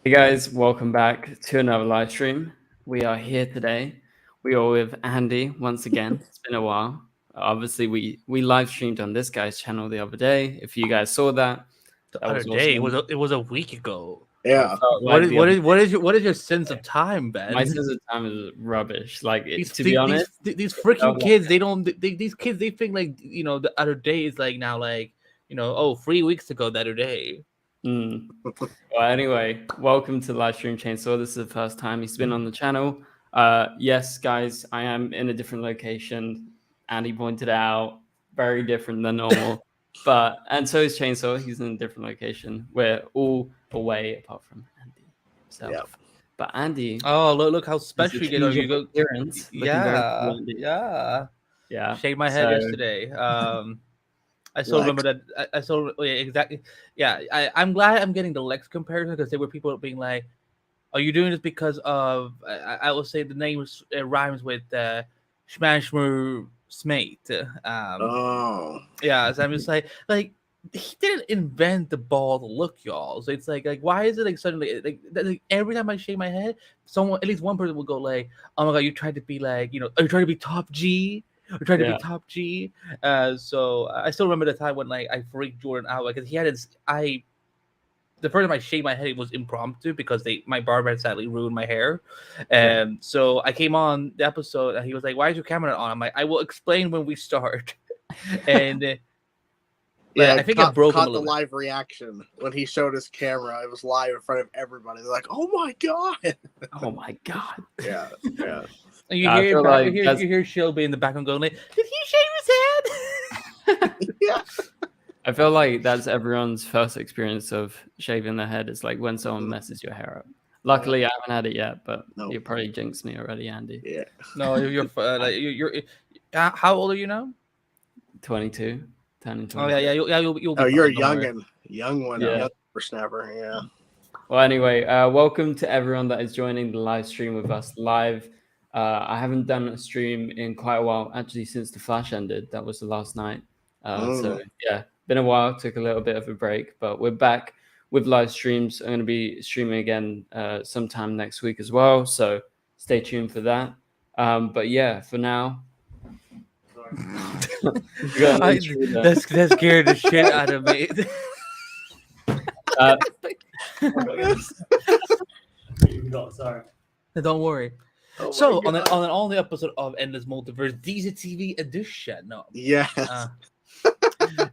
Hey guys, welcome back to another live stream. We are here today. We are with Andy once again. It's been a while. Obviously, we live streamed on this guy's channel the other day. If you guys saw that, The that other was day, awesome. it was a week ago. Yeah. What is your sense of time, Ben? My sense of time is rubbish. Like these, to be honest, these freaking felt kids, these kids they think like the other day is like now like 3 weeks ago the other day. Well, anyway, welcome to live stream Chainsaw. This is the first time he's been on the channel. Yes, guys, I am in a different location. Andy pointed out, very different than normal. And so is Chainsaw. He's in a different location. We're all away apart from Andy himself. Yep. But Andy, Oh, look how special you get. You go. Appearance, Yeah. Shake my head yesterday. I still remember that. I still exactly. Yeah, I'm glad I'm getting the Lex comparison because there were people being like, "Are you doing this because of?" I will say the name rhymes with Smashmer Smate. Yeah, so I'm just like he didn't invent the bald look, y'all. So it's like why is it like suddenly like every time I shake my head, someone at least one person will go like, "Oh my god, you tried to be like are you trying to be top G?" We're trying to be top G. So I still remember the time when like I freaked Jordan out because he had his the first time I shaved my head it was impromptu because my barber had sadly ruined my hair. So I came on the episode and he was like, "Why is your camera on?" I'm like, "I will explain when we start." And I think I broke him a little the live reaction when he showed his camera. It was live in front of everybody. They're like, "Oh my god!" Oh my god! Yeah. And you hear Shelby in the background going like, "Did he shave his head?" Yeah. I feel like that's everyone's first experience of shaving their head. It's like when someone messes your hair up. Luckily, I haven't had it yet, but you probably jinxed me already, Andy. Yeah. No, you're how old are you now? 22. Turning 22. Oh yeah. You'll you're a young one. Yeah. Snapper. Yeah. Well, anyway, welcome to everyone that is joining the live stream with us live. I haven't done a stream in quite a while, actually, since the Flash ended. That was the last night. So yeah, been a while. Took a little bit of a break, but we're back with live streams. I'm going to be streaming again sometime next week as well. So stay tuned for that. But yeah, for now. that scared the shit out of me. Sorry. Don't worry. So on the episode of Endless Multiverse DCTV edition,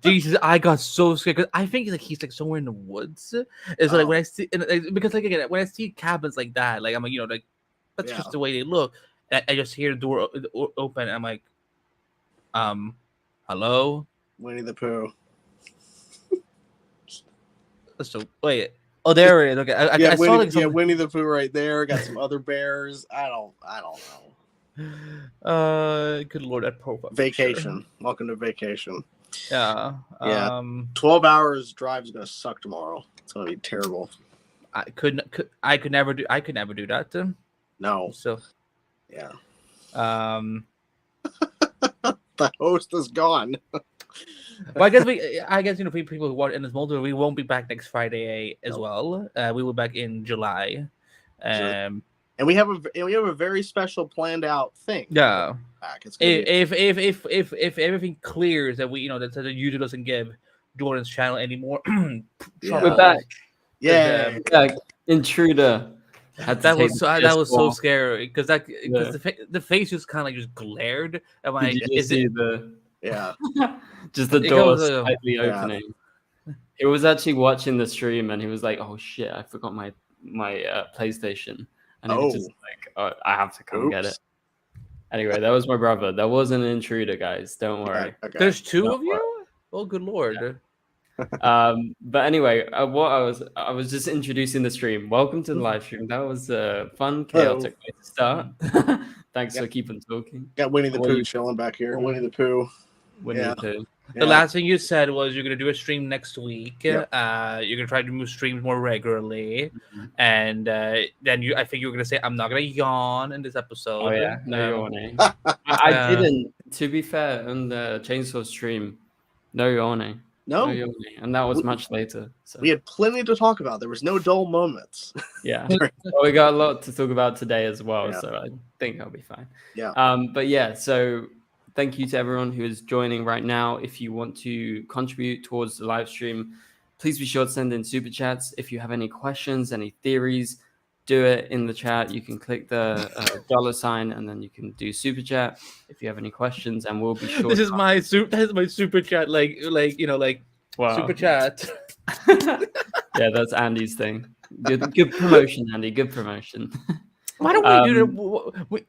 Jesus, I got so scared because I think like he's like somewhere in the woods. It's like when I see because like again when I see cabins like that, like I'm like like that's just the way they look. I just hear the door open. And I'm like, hello, Winnie the Pooh. So wait. Oh, there it is. Okay, I saw like Winnie the Pooh right there. Got some other bears. I don't know. Good lord, that profile. Vacation. Welcome to vacation. Yeah. 12 hours drive is gonna suck tomorrow. It's gonna be terrible. I could never do that. No. So. Yeah. The host is gone. Well, I guess people who watch Endless Multiverse, we won't be back next Friday as well. We will be back in July, and we have a very special planned out thing. Yeah, if everything clears that we that the YouTube doesn't give Jordan's channel anymore, we're back. Yeah, intruder. That was so scary because the face just kind of like just glared. I'm like, just the door slightly opening. He was actually watching the stream and he was like, "Oh shit, I forgot my PlayStation," and he was just like, "Oh, I have to come get it." Anyway, that was my brother. That wasn't an intruder, guys. Don't worry. Okay. There's two of you. Oh, good lord. Yeah. But anyway, I was just introducing the stream. Welcome to the live stream. That was a fun, chaotic way to start. Thanks for keeping talking. Got Winnie the Pooh chilling back here. Winnie the Pooh. The Pooh. The last thing you said was you're gonna do a stream next week. Yep. You're gonna try to move streams more regularly, and then I think you were gonna say I'm not gonna yawn in this episode. Oh yeah, no yawning. I didn't. To be fair, on the Chainsaw stream, no yawning. No, yawning. And that was much later. So we had plenty to talk about. There was no dull moments. yeah. Well, we got a lot to talk about today as well, Yeah. so I think I'll be fine. Yeah. But yeah, so thank you to everyone who is joining right now. If you want to contribute towards the live stream, please be sure to send in super chats. If you have any questions, any theories, do it in the chat. You can click the $sign and then you can do super chat if you have any questions, and we'll be sure. This is my super chat, like Wow. super chat. Yeah, that's Andy's thing. Good promotion, Andy. Good promotion. Why don't we do that?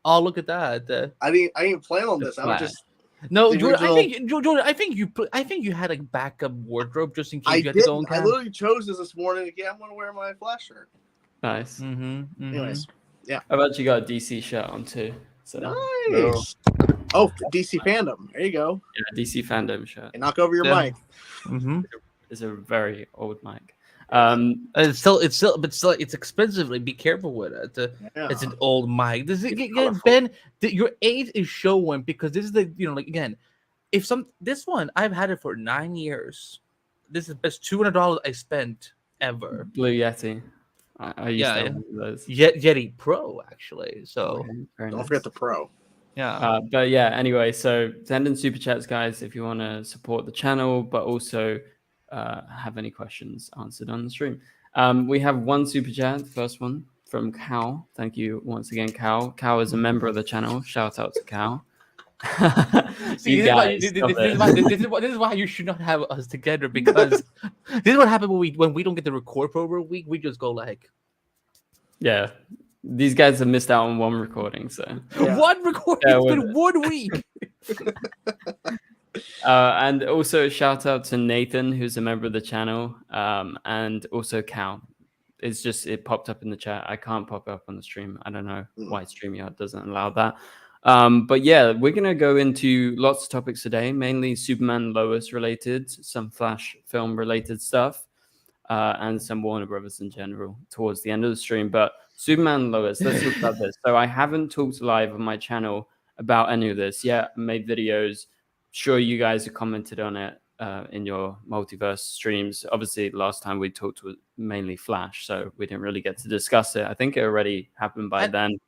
Oh, look at that. I didn't plan on this. I was just no, the Jordan. original- Jordan, I think you had a backup wardrobe just in case I you had to go on did. I cam. literally chose this morning. Yeah, I'm gonna wear my Flash shirt. Nice. Anyways, yeah. I've actually got a DC shirt on too. So Nice. Oh, DC fandom. There you go. yeah, DC fandom shirt. And knock over your Yeah. mic. It's a very old mic. It's still it's expensive. Like, be careful with it. Yeah. It's an old mic. It's colorful. Ben, your age is showing because this is the like again, this one I've had it for 9 years. This is the best $200 I spent ever. Blue Yeti. I used to have one of those. Yeti Pro actually. So Okay, very Don't nice. forget the Pro. yeah. But yeah, anyway, so send in super chats, guys, if you want to support the channel, but also have any questions answered on the stream. We have one super chat, the first one from Cal. Thank you once again, Cal. Cal is a member of the channel. Shout out to Cal. See, this is why you should not have us together, because this is what happened when we don't get to record for over a week. We just go like, yeah, these guys have missed out on one recording, so Yeah. one recording. Yeah, It's with been 1 week. and also shout out to Nathan, who's a member of the channel, and also Cal. It's just, it popped up in the chat. I can't pop up on the stream. I don't know why StreamYard doesn't allow that. But yeah, we're going to go into lots of topics today, mainly Superman Lois related, some Flash film related stuff, and some Warner Brothers in general towards the end of the stream. But Superman Lois, let's talk about this. So I haven't talked live on my channel about any of this yet. I made videos. Sure, you guys have commented on it in your multiverse streams. Obviously, last time we talked was mainly Flash, so we didn't really get to discuss it. I think it already happened by then.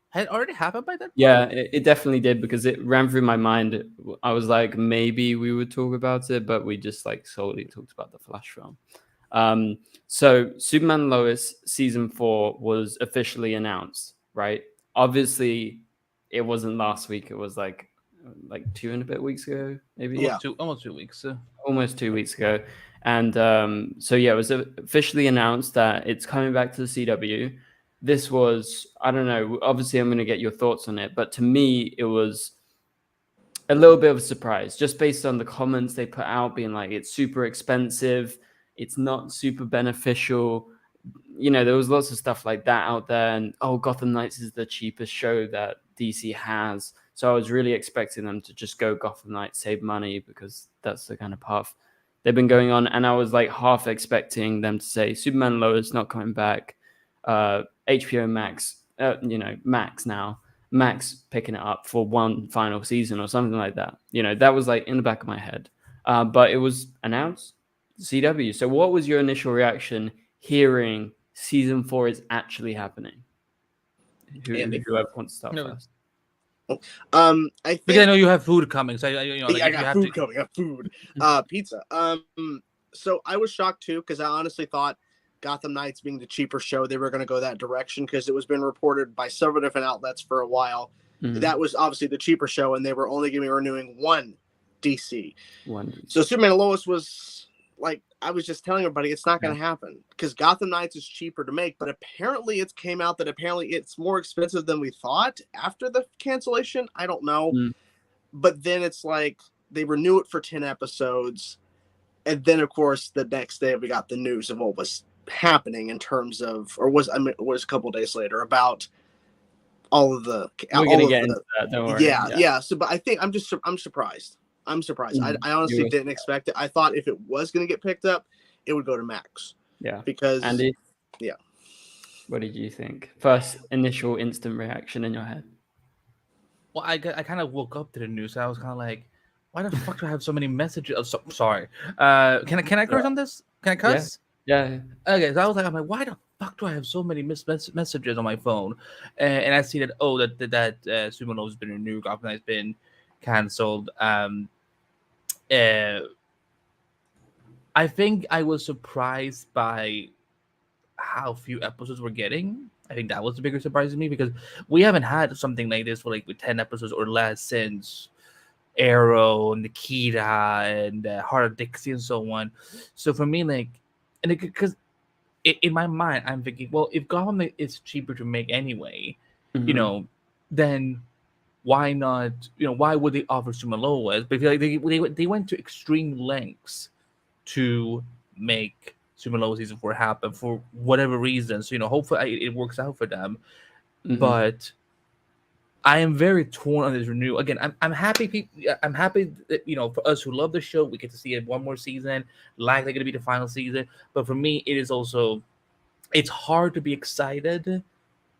Had it already happened by then? Yeah, it definitely did, because it ran through my mind. I was like, maybe we would talk about it, but we just like solely talked about the Flash film. So Superman Lois season 4 was officially announced, right? Obviously, it wasn't last week. It was like 2 and a bit weeks ago, maybe. Yeah. Almost 2 weeks. Almost 2 weeks ago. And so yeah, it was officially announced that it's coming back to the CW. This was, I don't know, obviously I'm going to get your thoughts on it, but to me, it was a little bit of a surprise, just based on the comments they put out being like, it's super expensive, it's not super beneficial. You know, there was lots of stuff like that out there, and Gotham Knights is the cheapest show that DC has. So I was really expecting them to just go Gotham Knights, save money, because that's the kind of path they've been going on. And I was like half expecting them to say Superman Lois not coming back, HBO Max, Max now, Max picking it up for one final season or something like that. You know, that was like in the back of my head. But it was announced CW. So what was your initial reaction hearing season 4 is actually happening? Whoever wants to start first. I think Because I know you have food coming, so I got food coming. I got food. Pizza. So I was shocked too, because I honestly thought Gotham Knights being the cheaper show, they were going to go that direction, because it was been reported by several different outlets for a while. That was obviously the cheaper show, and they were only going to be renewing one DC. So Superman and Lois was like, I was just telling everybody it's not going to happen, because Gotham Knights is cheaper to make, but apparently it came out that apparently it's more expensive than we thought after the cancellation. I don't know. But then it's like they renew it for 10 episodes. And then, of course, the next day we got the news of what was happening in terms of, it was a couple of days later, about all of the. We're going to get into that, don't worry. Yeah. So, but I think I'm surprised. I honestly didn't expect it. I thought if it was going to get picked up, it would go to Max. Yeah. Because. Andy? Yeah. What did you think? First initial instant reaction in your head? Well, I kind of woke up to the news. I was kind of like, Why the fuck do I have so many messages? Oh, sorry. Can I curse on this? Can I cuss? Yeah. Okay, so I'm like, why the fuck do I have so many messages on my phone? And I see that Sumo has been renewed, Gotham has been cancelled. Uh, I think I was surprised by how few episodes we're getting. I think that was the bigger surprise to me because we haven't had something like this for like with 10 episodes or less since Arrow, Nikita, and Heart of Dixie and so on. So for me, like, and because in my mind, I'm thinking, well, if Gotham is cheaper to make anyway, you know, then why not? You know, why would they offer Sumo Lois? But I feel like they went to extreme lengths to make Sumo Lois season 4 happen for whatever reason. So hopefully it works out for them. But I am very torn on this renewal. Again, I'm happy. I'm happy that for us who love the show, we get to see it one more season. Likely going to be the final season. But for me, it is also it's hard to be excited.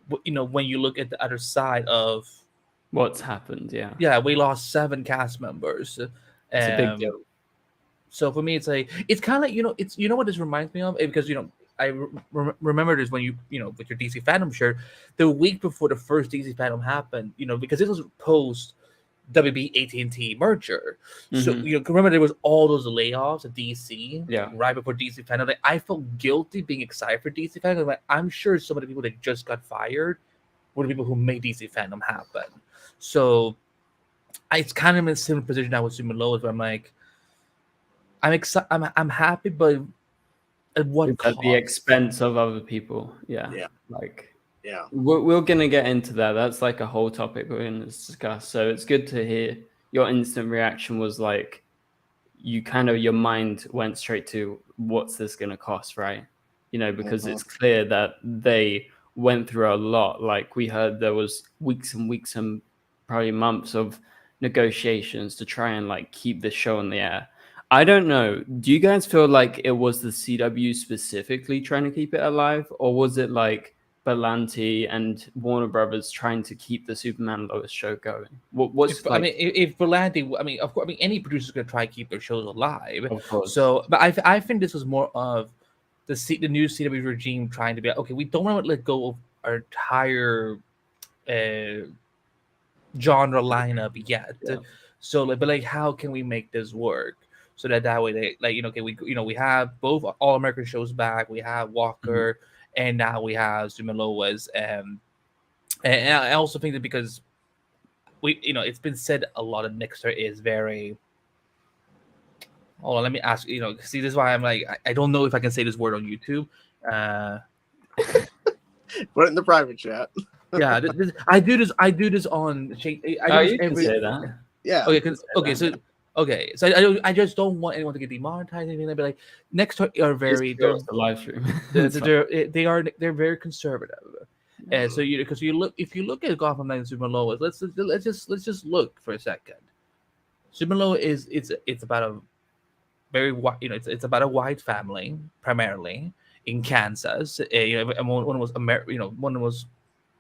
When you look at the other side of what's happened. Yeah, we lost 7 cast members. It's a big deal. So for me, it's kind of like it's what this reminds me of, because I remember this when with your DC Fandom shirt, the week before the first DC Fandom happened, because this was post WB AT&T merger. So remember there was all those layoffs at DC, right before DC Fandom. Like, I felt guilty being excited for DC Fandom. Like, I'm sure some of the people that just got fired were the people who made DC Fandom happen. So it's kind of in a similar position now with Sumo Lois, where I'm like, I'm excited, I'm happy, but at what cost? At the expense of other people. Yeah. We're gonna get into that. That's like a whole topic we're gonna discuss. So it's good to hear your instant reaction was like, your mind went straight to what's this gonna cost, right? Because it's clear that they went through a lot. Like, we heard there was weeks and weeks and probably months of negotiations to try and like keep this show on the air. I don't know. Do you guys feel like it was the CW specifically trying to keep it alive, or was it like Berlanti and Warner Brothers trying to keep the Superman Lois show going? If Berlanti, of course, any producer's gonna try to keep their shows alive. Of course. So, but I think this was more of the new CW regime trying to be like, okay, we don't want to let go of our entire genre lineup yet. So, but how can we make this work? So that way they we have both All American shows back. We have Walker, and now we have Sumo Lois. And I also think that because it's been said a lot of Nixter is very. Hold on, let me ask. See, this is why I'm like, I don't know if I can say this word on YouTube. Put it in the private chat. Yeah, I do this on. Can say that. Yeah. Okay, so I just don't want anyone to get demonetized. Anything. I'd be like, Nextdoor are very the live stream. they're very conservative, and so if you look at Gotham Knights and Sumo Lois, let's just look for a second. Sumo Lois it's about a very it's about a white family primarily in Kansas. And one was one was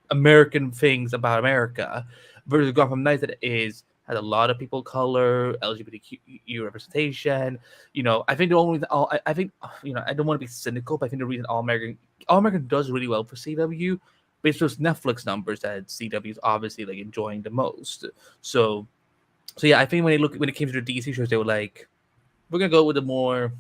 American things about America, versus Gotham Knights that has a lot of people of color, LGBTQ representation. I think the only I think I don't want to be cynical, but I think the reason All American does really well for CW, but it's those Netflix numbers that CW is obviously like enjoying the most. So yeah, I think when it came to the DC shows, they were like, we're gonna go with the more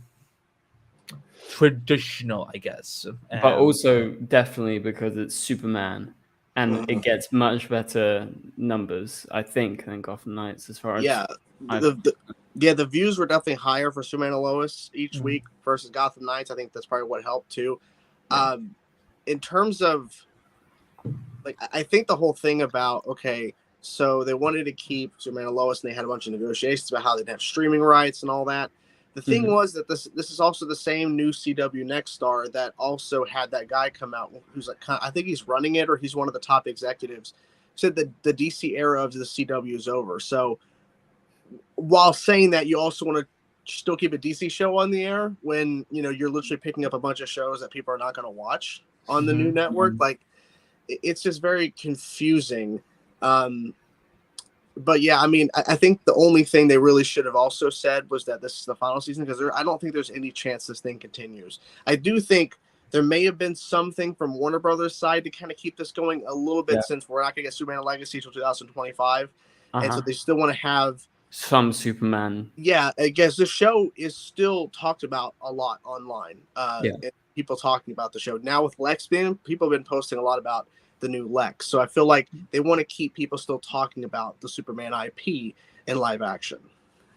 traditional, I guess. But also definitely because it's Superman. And it gets much better numbers, I think, than Gotham Knights as far as the views were definitely higher for Superman and Lois each week versus Gotham Knights. I think that's probably what helped too. In terms of I think the whole thing about so they wanted to keep Superman and Lois, and they had a bunch of negotiations about how they'd have streaming rights and all that. The thing was that this is also the same new CW Next Star that also had that guy come out who's I think he's running it, or he's one of the top executives, said that the DC era of the CW is over. So while saying that, you also want to still keep a DC show on the air when you're literally picking up a bunch of shows that people are not going to watch on the new network. It's just very confusing. But yeah, I mean, I think the only thing they really should have also said was that this is the final season, because I don't think there's any chance this thing continues. I do think there may have been something from Warner Brothers' side to kind of keep this going a little bit, since we're not going to get Superman Legacy till 2025, and so they still want to have some Superman. Yeah, I guess the show is still talked about a lot online. And people talking about the show now with Lex being, people have been posting a lot about the new Lex. So I feel like they want to keep people still talking about the Superman IP in live action.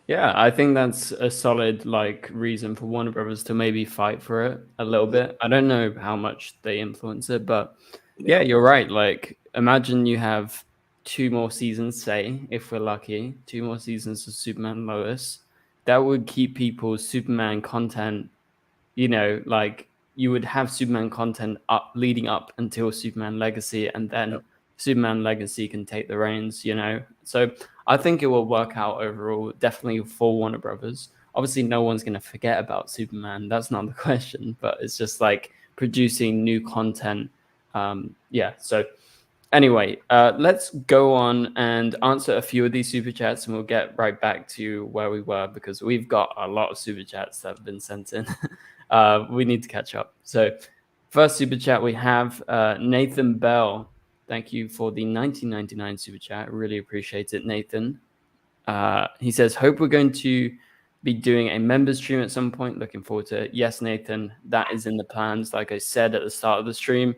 Yeah, I think that's a solid like reason for Warner Brothers to maybe fight for it a little bit. I don't know how much they influence it, but yeah, you're right. Like, imagine you have 2 more seasons, say, if we're lucky, 2 more seasons of Superman and Lois. That would keep people's Superman content, you know, like you would have Superman content up leading up until Superman Legacy, and then Superman Legacy can take the reins, you know. So I think it will work out overall, definitely for Warner Brothers. Obviously, no one's going to forget about Superman. That's not the question, but it's just like producing new content. So anyway, let's go on and answer a few of these super chats, and we'll get right back to where we were, because we've got a lot of super chats that have been sent in. We need to catch up. So first super chat we have Nathan Bell. Thank you for the 1999 super chat. I really appreciate it, Nathan. He says, hope we're going to be doing a members stream at some point. Looking forward to it. Yes, Nathan, that is in the plans. Like I said at the start of the stream,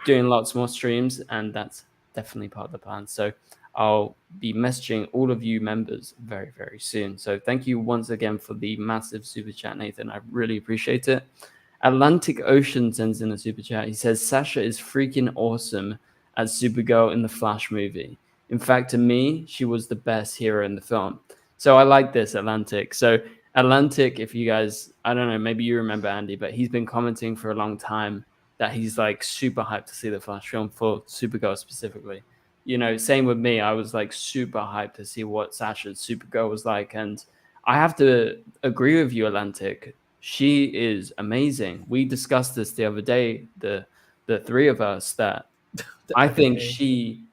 doing lots more streams, and that's definitely part of the plan. So I'll be messaging all of you members very, very soon. So thank you once again for the massive super chat, Nathan. I really appreciate it. Atlantic Ocean sends in a super chat. He says, Sasha is freaking awesome as Supergirl in the Flash movie. In fact, to me, she was the best hero in the film. So I like this, Atlantic. So Atlantic, if you guys, I don't know, maybe you remember Andy, but he's been commenting for a long time that he's like super hyped to see the Flash film for Supergirl specifically. You know, same with me. I was like super hyped to see what Sasha's Supergirl was like. And I have to agree with you, Atlantic. She is amazing. We discussed this the other day, the 3 of us, that I think she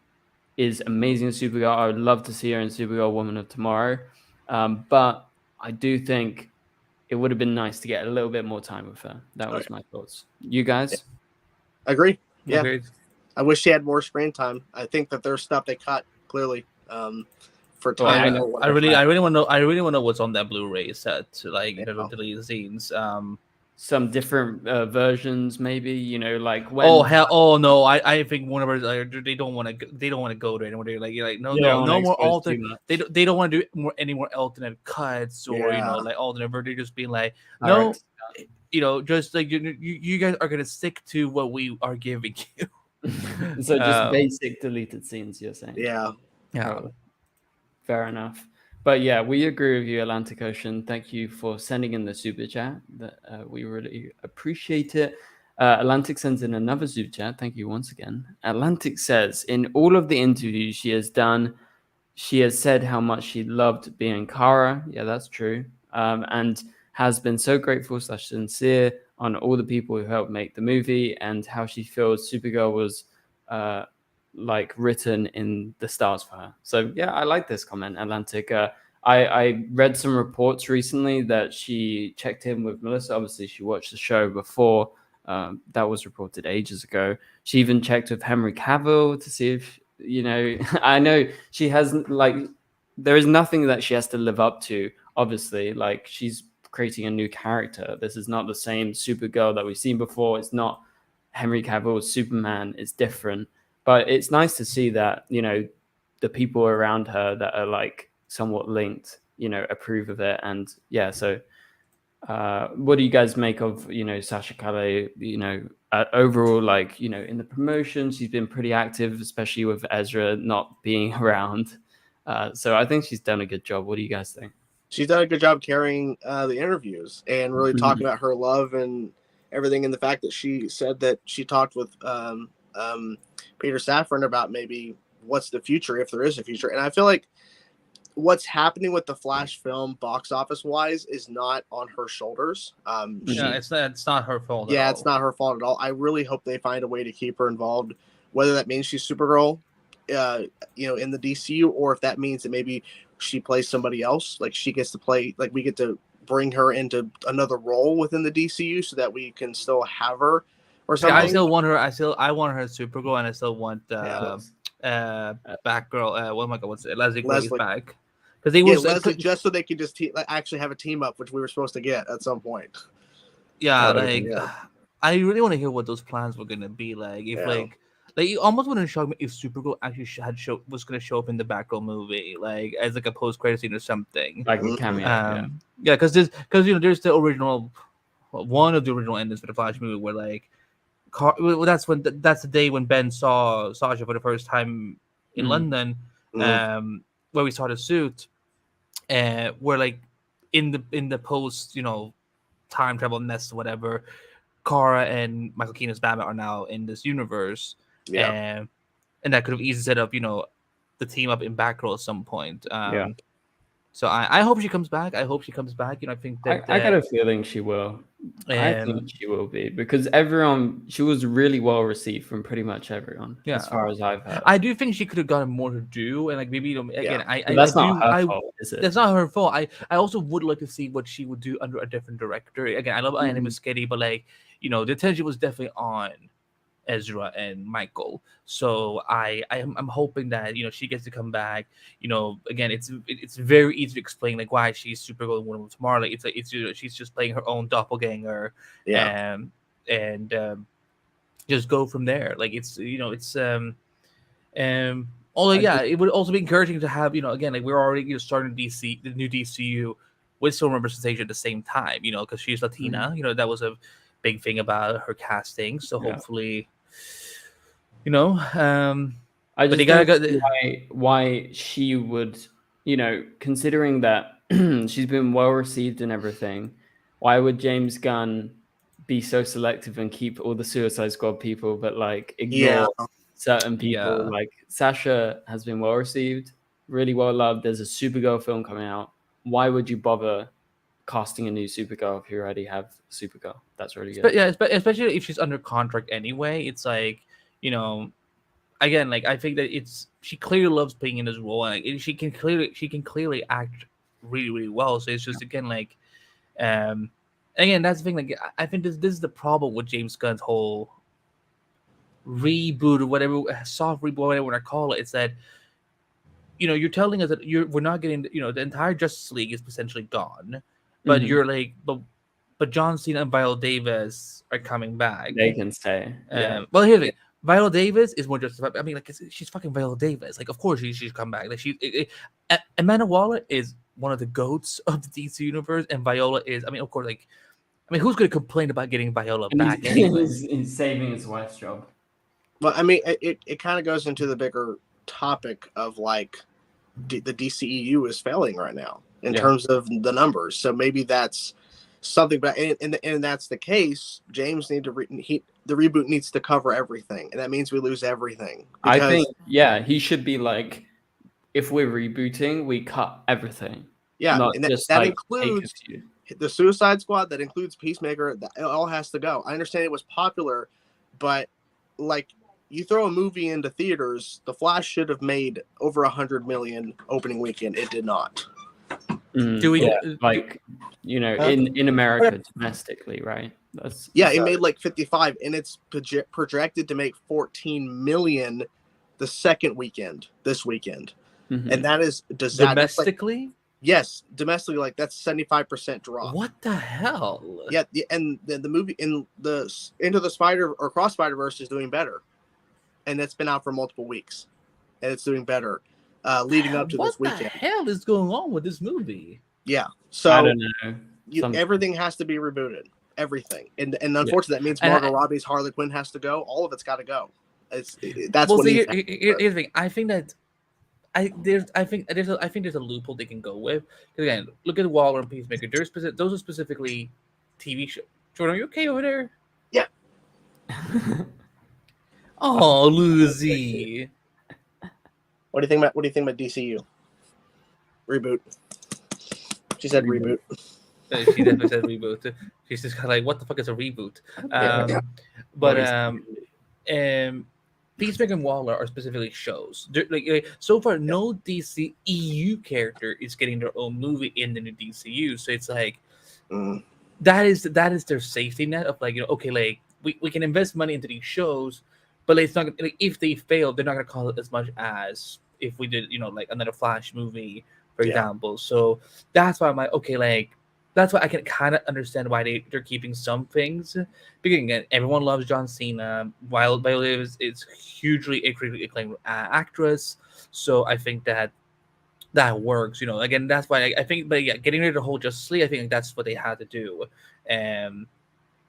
is amazing in Supergirl. I would love to see her in Supergirl Woman of Tomorrow. But I do think it would have been nice to get a little bit more time with her. That was my thoughts. You guys? Agree. Yeah. Agreed. I wish she had more screen time. I think that there's stuff they cut clearly for time. I really want to know what's on that Blu-ray set to the deleted scenes. Some different versions, maybe, you know, like when. Oh no! I think Warner Brothers they don't want to go there anymore. They're like no more alternate. They don't want to do any more alternate cuts or like alternate. They're just being like no, just like you guys are gonna stick to what we are giving you. So just basic deleted scenes, you're saying? Yeah. Fair enough. But yeah, we agree with you, Atlantic Ocean. Thank you for sending in the super chat. We really appreciate it. Atlantic sends in another super chat. Thank you once again. Atlantic says, in all of the interviews she has done, she has said how much she loved being Kara. Yeah, that's true. And has been so grateful / sincere on all the people who helped make the movie, and how she feels Supergirl was like written in the stars for her. So yeah, I like this comment, Atlantic. I read some reports recently that she checked in with Melissa. Obviously, she watched the show before. That was reported ages ago. She even checked with Henry Cavill to see if, you know, I know she hasn't, like, there is nothing that she has to live up to, obviously. Like, she's creating a new character. This is not the same Supergirl that we've seen before. It's not Henry Cavill's Superman. It's different. But it's nice to see that, you know, the people around her that are like somewhat linked, you know, approve of it. And yeah, so what do you guys make of, you know, Sasha Calle, you know, overall, like, you know, in the promotion, she's been pretty active, especially with Ezra not being around. So I think she's done a good job. What do you guys think? She's done a good job carrying the interviews and really talking about her love and everything. And the fact that she said that she talked with Peter Safran about maybe what's the future, if there is a future. And I feel like what's happening with the Flash film box office wise is not on her shoulders. It's not her fault. Yeah, it's not her fault at all. I really hope they find a way to keep her involved, whether that means she's Supergirl in the DCU, or if that means that maybe she plays somebody else. Like she gets to play, like we get to bring her into another role within the DCU so that we can still have her or something. I still want her. I want her as Supergirl, and I still want Batgirl. Oh my god, what's it? Leslie Grace back. Because they were Leslie, just so they could just actually have a team up, which we were supposed to get at some point. Yeah, I really want to hear what those plans were gonna be like. If like you almost wouldn't shock me if Supergirl actually was gonna show up in the Batgirl movie, like as like a post credit scene or something, like a cameo. Because there's the original one of the original endings for the Flash movie where like that's the day when Ben saw Sasha for the first time in London, where we saw the suit, where like in the post time travel nest or whatever, Kara and Michael Keaton's Batman are now in this universe, and that could have easily set up the team up in Batgirl at some point. So I hope she comes back. I think that I got a feeling she will. I think she will be, because she was really well received from pretty much everyone, as far as I've heard. I do think she could have gotten more to do, and like maybe again, that's not her fault, is it? That's not her fault. I also would like to see what she would do under a different director. Again, I love Anna Muschietti, but like the attention was definitely on Ezra and Michael. So I'm hoping that she gets to come back. Again, it's very easy to explain like why she's Supergirl in Wonder Woman tomorrow. Like it's she's just playing her own doppelganger, and just go from there. Like it would also be encouraging to have again, like we're already starting the new DCU with some representation at the same time. Because she's Latina. That was a big thing about her casting. So hopefully, I just don't see why she would, considering that she's been well received and everything, why would James Gunn be so selective and keep all the Suicide Squad people, but like ignore certain people? Like Sasha has been well received, really well loved. There's a Supergirl film coming out. Why would you bother casting a new Supergirl if you already have Supergirl? That's really good. But yeah, especially if she's under contract anyway. It's like again, like I think that she clearly loves playing in this role, and she can clearly act really really well. So it's just again like, again that's the thing. Like I think this is the problem with James Gunn's whole reboot or whatever, soft reboot, whatever you want to call it. It's that you're telling us that we're not getting the entire Justice League is essentially gone. But you're like, but John Cena and Viola Davis are coming back. They can stay. Well, here's the thing. Viola Davis is more justified. I mean, like she's fucking Viola Davis. Like, of course she's come back. Like Amanda Waller is one of the goats of the DC universe, and Viola is. I mean, of course, like, who's going to complain about getting Viola back? He's saving his wife's job. Well, I mean, it kind of goes into the bigger topic of like the DCEU is failing right now in terms of the numbers. So maybe that's something, but and that's the case. James the reboot needs to cover everything, and that means we lose everything. I think he should be like, if we're rebooting, we cut everything. And that includes the Suicide Squad, that includes Peacemaker. It all has to go. I understand it was popular, but like you throw a movie into theaters, The Flash should have made over 100 million opening weekend. It did not. Do we in America domestically, right? It made like 55, and it's projected to make 14 million the second weekend this weekend, and that is domestically. Yes, domestically, like that's 75% drop. What the hell? Yeah, and the movie in the Into the Spider or Cross Spider-Verse is doing better, and it's been out for multiple weeks, and it's doing better. Leading up to this weekend. What the hell is going on with this movie? Yeah, so I don't know. Everything has to be rebooted. Everything, and unfortunately, that means Margot Robbie's Harley Quinn has to go. All of it's got to go. That's what. Here's the thing. I think that I think there's a loophole they can go with. Again, look at Waller and Peacemaker. Those are specifically TV shows. Jordan, are you okay over there? Yeah. Oh, Lucy. What do you think about DCU? Reboot. She said reboot. She definitely said reboot. She's just kind of like, what the fuck is a reboot? Peacemaker and Waller are specifically shows. So far, no DCEU character is getting their own movie in the new DCU. So it's like that is their safety net of like, okay, like we can invest money into these shows, but it's not like, if they fail, they're not gonna cost as much as if we did like another Flash movie, for example. So that's why I'm like, okay, like that's why I can kind of understand why they're keeping some things. Because again, everyone loves John Cena. While Viola is hugely critically acclaimed actress, so I think that works. Again, that's why I think. But yeah, getting rid of the whole Justice League, I think that's what they had to do.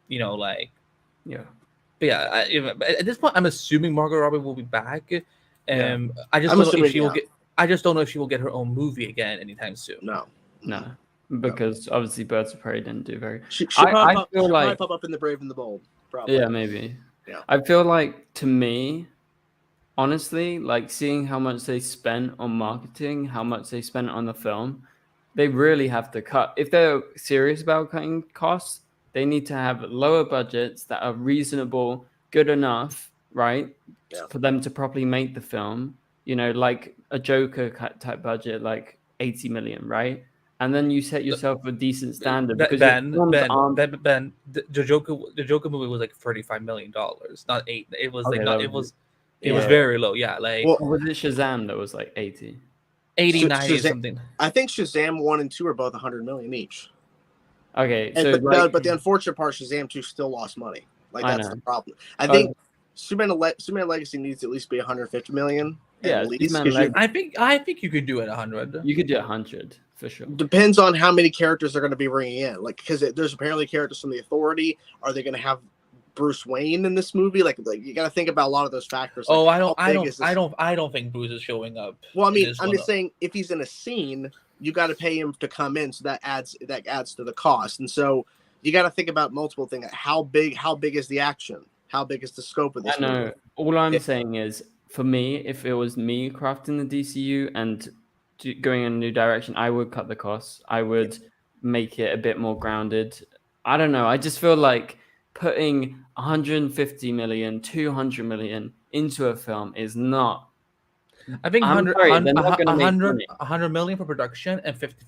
Like But yeah, but at this point, I'm assuming Margot Robbie will be back. I just don't know if she will get. I just don't know if she will get her own movie again anytime soon. No. Because obviously Birds of Prey didn't do very. She'll probably pop up in The Brave and the Bold. Probably. Yeah, maybe. Yeah. I feel like, to me, honestly, like seeing how much they spent on marketing, how much they spent on the film, they really have to cut. If they're serious about cutting costs, they need to have lower budgets that are reasonable, good enough, right, for them to properly make the film. Like a Joker type budget, like 80 million, right? And then you set yourself a decent standard. Ben, the Joker movie was like $35 million, not 8. It was it was very low. Yeah, like was it Shazam that was like 80? 80, 90 something. I think Shazam 1 and 2 are both 100 million each. Okay, but the unfortunate part, Shazam 2 still lost money. Like that's the problem. I think Superman Legacy needs to at least be 150 million. Yeah, I think you could do it 100. You could do 100 for sure. Depends on how many characters they're going to be bringing in. Like, because there's apparently characters from the Authority. Are they going to have Bruce Wayne in this movie? Like you got to think about a lot of those factors. Like, I don't think Bruce is showing up. Well, I mean, I'm just saying if he's in a scene, you got to pay him to come in, so that adds to the cost. And so you got to think about multiple things. How big is the action? How big is the scope of this movie? No, all I'm saying is, for me, if it was me crafting the DCU and going in a new direction, I would cut the costs. I would make it a bit more grounded. I don't know. I just feel like putting 150 million, 200 million into a film is not. I think 100 million for production and 50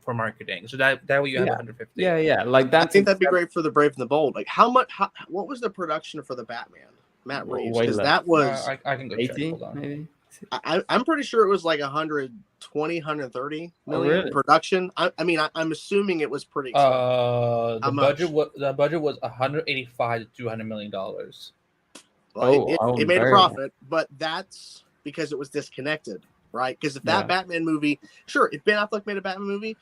for marketing. So that way you have 150. Yeah. Like that. I think that'd be great for The Brave and the Bold. Like what was the production for the Batman? Matt Reeves, because that was I can go 80, check. Hold on. Maybe. I'm pretty sure it was like 120, 130 million production. I'm assuming it was pretty expensive. The budget was 185 to 200 million dollars. It made a profit, but that's because it was disconnected, right? Because if that Batman movie, sure, if Ben Affleck made a Batman movie,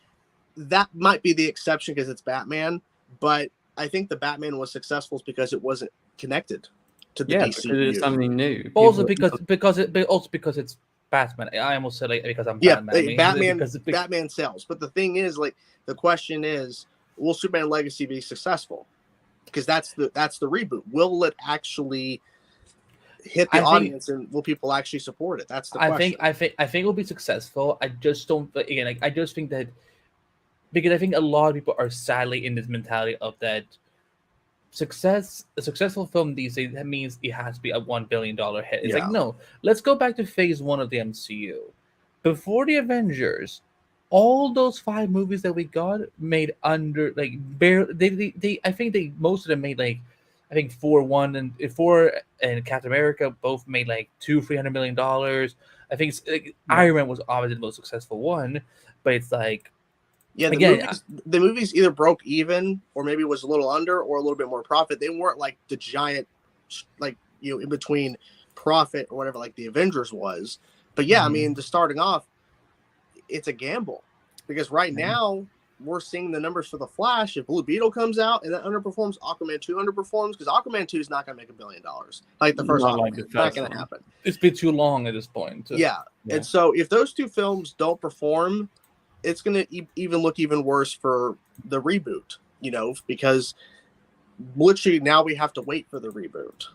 that might be the exception because it's Batman. But I think the Batman was successful because it wasn't connected to the DCEU. Because it's something new. Also because it's Batman. I almost said because I'm Batman. Batman sells. But the thing is, like, the question is, will Superman Legacy be successful? Because that's the reboot. Will it actually hit the audience, and will people actually support it? That's the question. I think it will be successful. I just don't. Again, like, I just think that because I think a lot of people are sadly in this mentality of that. A successful film these days, that means it has to be a $1 billion hit. It's like, no, let's go back to phase 1 of the MCU. Before the Avengers, all those 5 movies that we got made under barely. I think most of them made like, I think 4 and Captain America both made like $200-300 million. I think Iron Man was obviously the most successful one, but it's like. Yeah, the movies either broke even or maybe was a little under or a little bit more profit. They weren't like the giant, in between profit or whatever like the Avengers was. But yeah, I mean, just starting off, it's a gamble because right now we're seeing the numbers for the Flash. If Blue Beetle comes out and that underperforms, Aquaman 2 underperforms because Aquaman 2 is not going to make $1 billion like the first one. It's not going to happen. It's been too long at this point. Yeah, and so if those 2 films don't perform, it's going to even look even worse for the reboot, because literally now we have to wait for the reboot.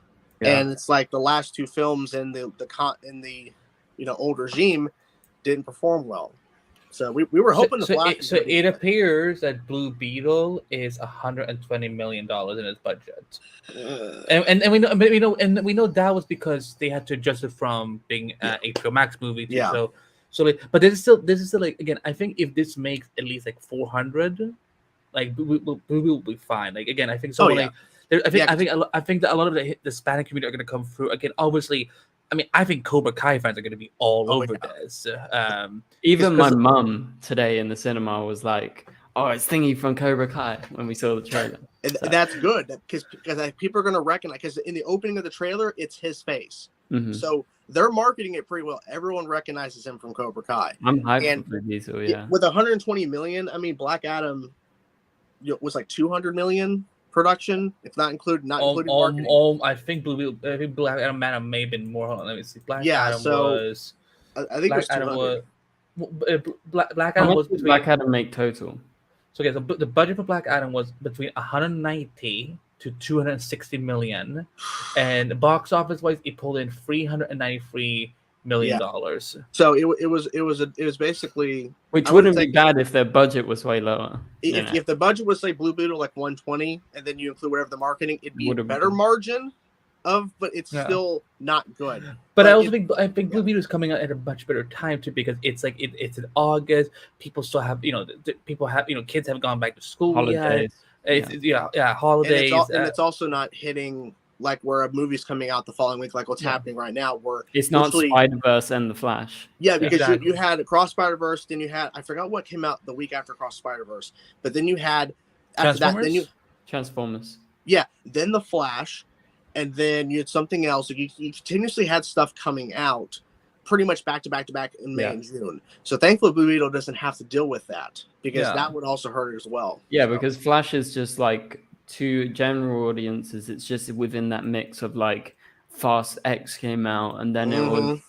Yeah. And it's like the last 2 films in the old regime didn't perform well. So we were hoping the Flash. It appears that Blue Beetle is $120 million in its budget, and we know that was because they had to adjust it from being an HBO Max movie to but this is still like, again, I think if this makes at least like 400, like we will be fine. Like, again, I think so. I think that a lot of the Hispanic community are going to come through. Again, obviously, I mean, I think Cobra Kai fans are going to be all over this. Even my mum today in the cinema was like, "Oh, it's Thingy from Cobra Kai" when we saw the trailer. So. That's good because people are going to recognize, because in the opening of the trailer, it's his face. Mm-hmm. So they're marketing it pretty well. Everyone recognizes him from Cobra Kai. I'm hyped for Beetle, yeah. With 120 million, I mean, Black Adam was like 200 million production, if not including marketing. I think Black Adam may have been more. Let me see. Black Adam was. I think Black Adam was. Black Adam was between. Black Adam make total. So okay, so the budget for Black Adam was between 190 to 260 million, and box office wise, it pulled in $393 million. So it was basically, which wouldn't be bad if their budget was way lower. If the budget was, say, Blue Beetle like 120, and then you include whatever the marketing, it'd be a better margin but it's still not good. But I think Blue Beetle is coming out at a much better time too, because it's like it's in August. People still have kids haven't gone back to school holidays. Yet. Holidays, and it's also not hitting like where a movie's coming out the following week, like what's happening right now, where it's not Spider-Verse and the Flash. Yeah, because you had Across Spider-Verse, then you had, I forgot what came out the week after Across Spider-Verse, but then you had Transformers. Yeah, then the Flash, and then you had something else. Like you continuously had stuff coming out, pretty much back to back in May and June. So thankfully, Blue Beetle doesn't have to deal with that, because that would also hurt it as well. Yeah, because Flash is just like, to general audiences, it's just within that mix of like Fast X came out, and then it was,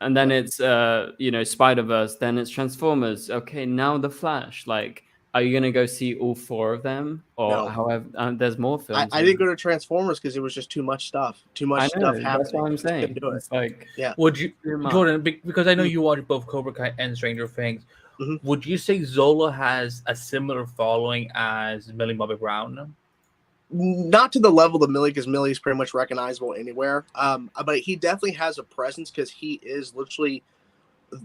and then it's Spider-Verse, then it's Transformers. Okay, now the Flash. Like, are you gonna go see all 4 of them, or however? There's more films. I didn't go to Transformers because it was just too much stuff. Stuff happening. That's what I'm saying. It's like, would you, Jordan? Because I know you watch both Cobra Kai and Stranger Things. Mm-hmm. Would you say Zola has a similar following as Millie Bobby Brown? Not to the level of Millie, because Millie's pretty much recognizable anywhere. But he definitely has a presence, because he is literally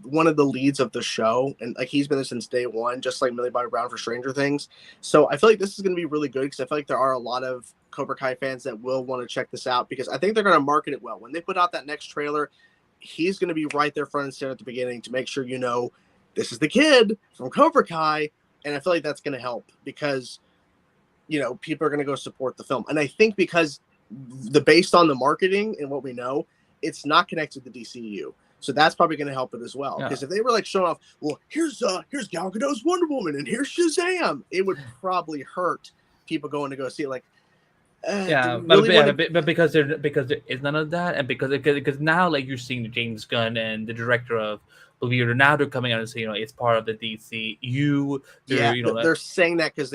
one of the leads of the show, and like he's been there since day one, just like Millie Bobby Brown for Stranger Things. So I feel like this is going to be really good, because I feel like there are a lot of Cobra Kai fans that will want to check this out, because I think they're going to market it well. When they put out that next trailer, he's going to be right there front and center at the beginning to make sure this is the kid from Cobra Kai, and I feel like that's going to help, because people are going to go support the film. And I think because based on the marketing and what we know, it's not connected to the DCEU, so that's probably going to help it as well. Because if they were like showing off, well, here's Gal Gadot's Wonder Woman and here's Shazam, it would probably hurt people going to go see it. Like, but because there is none of that, and because now, like, you're seeing James Gunn and the director of Beetle, now they're coming out and saying, it's part of the DCEU. They're saying that because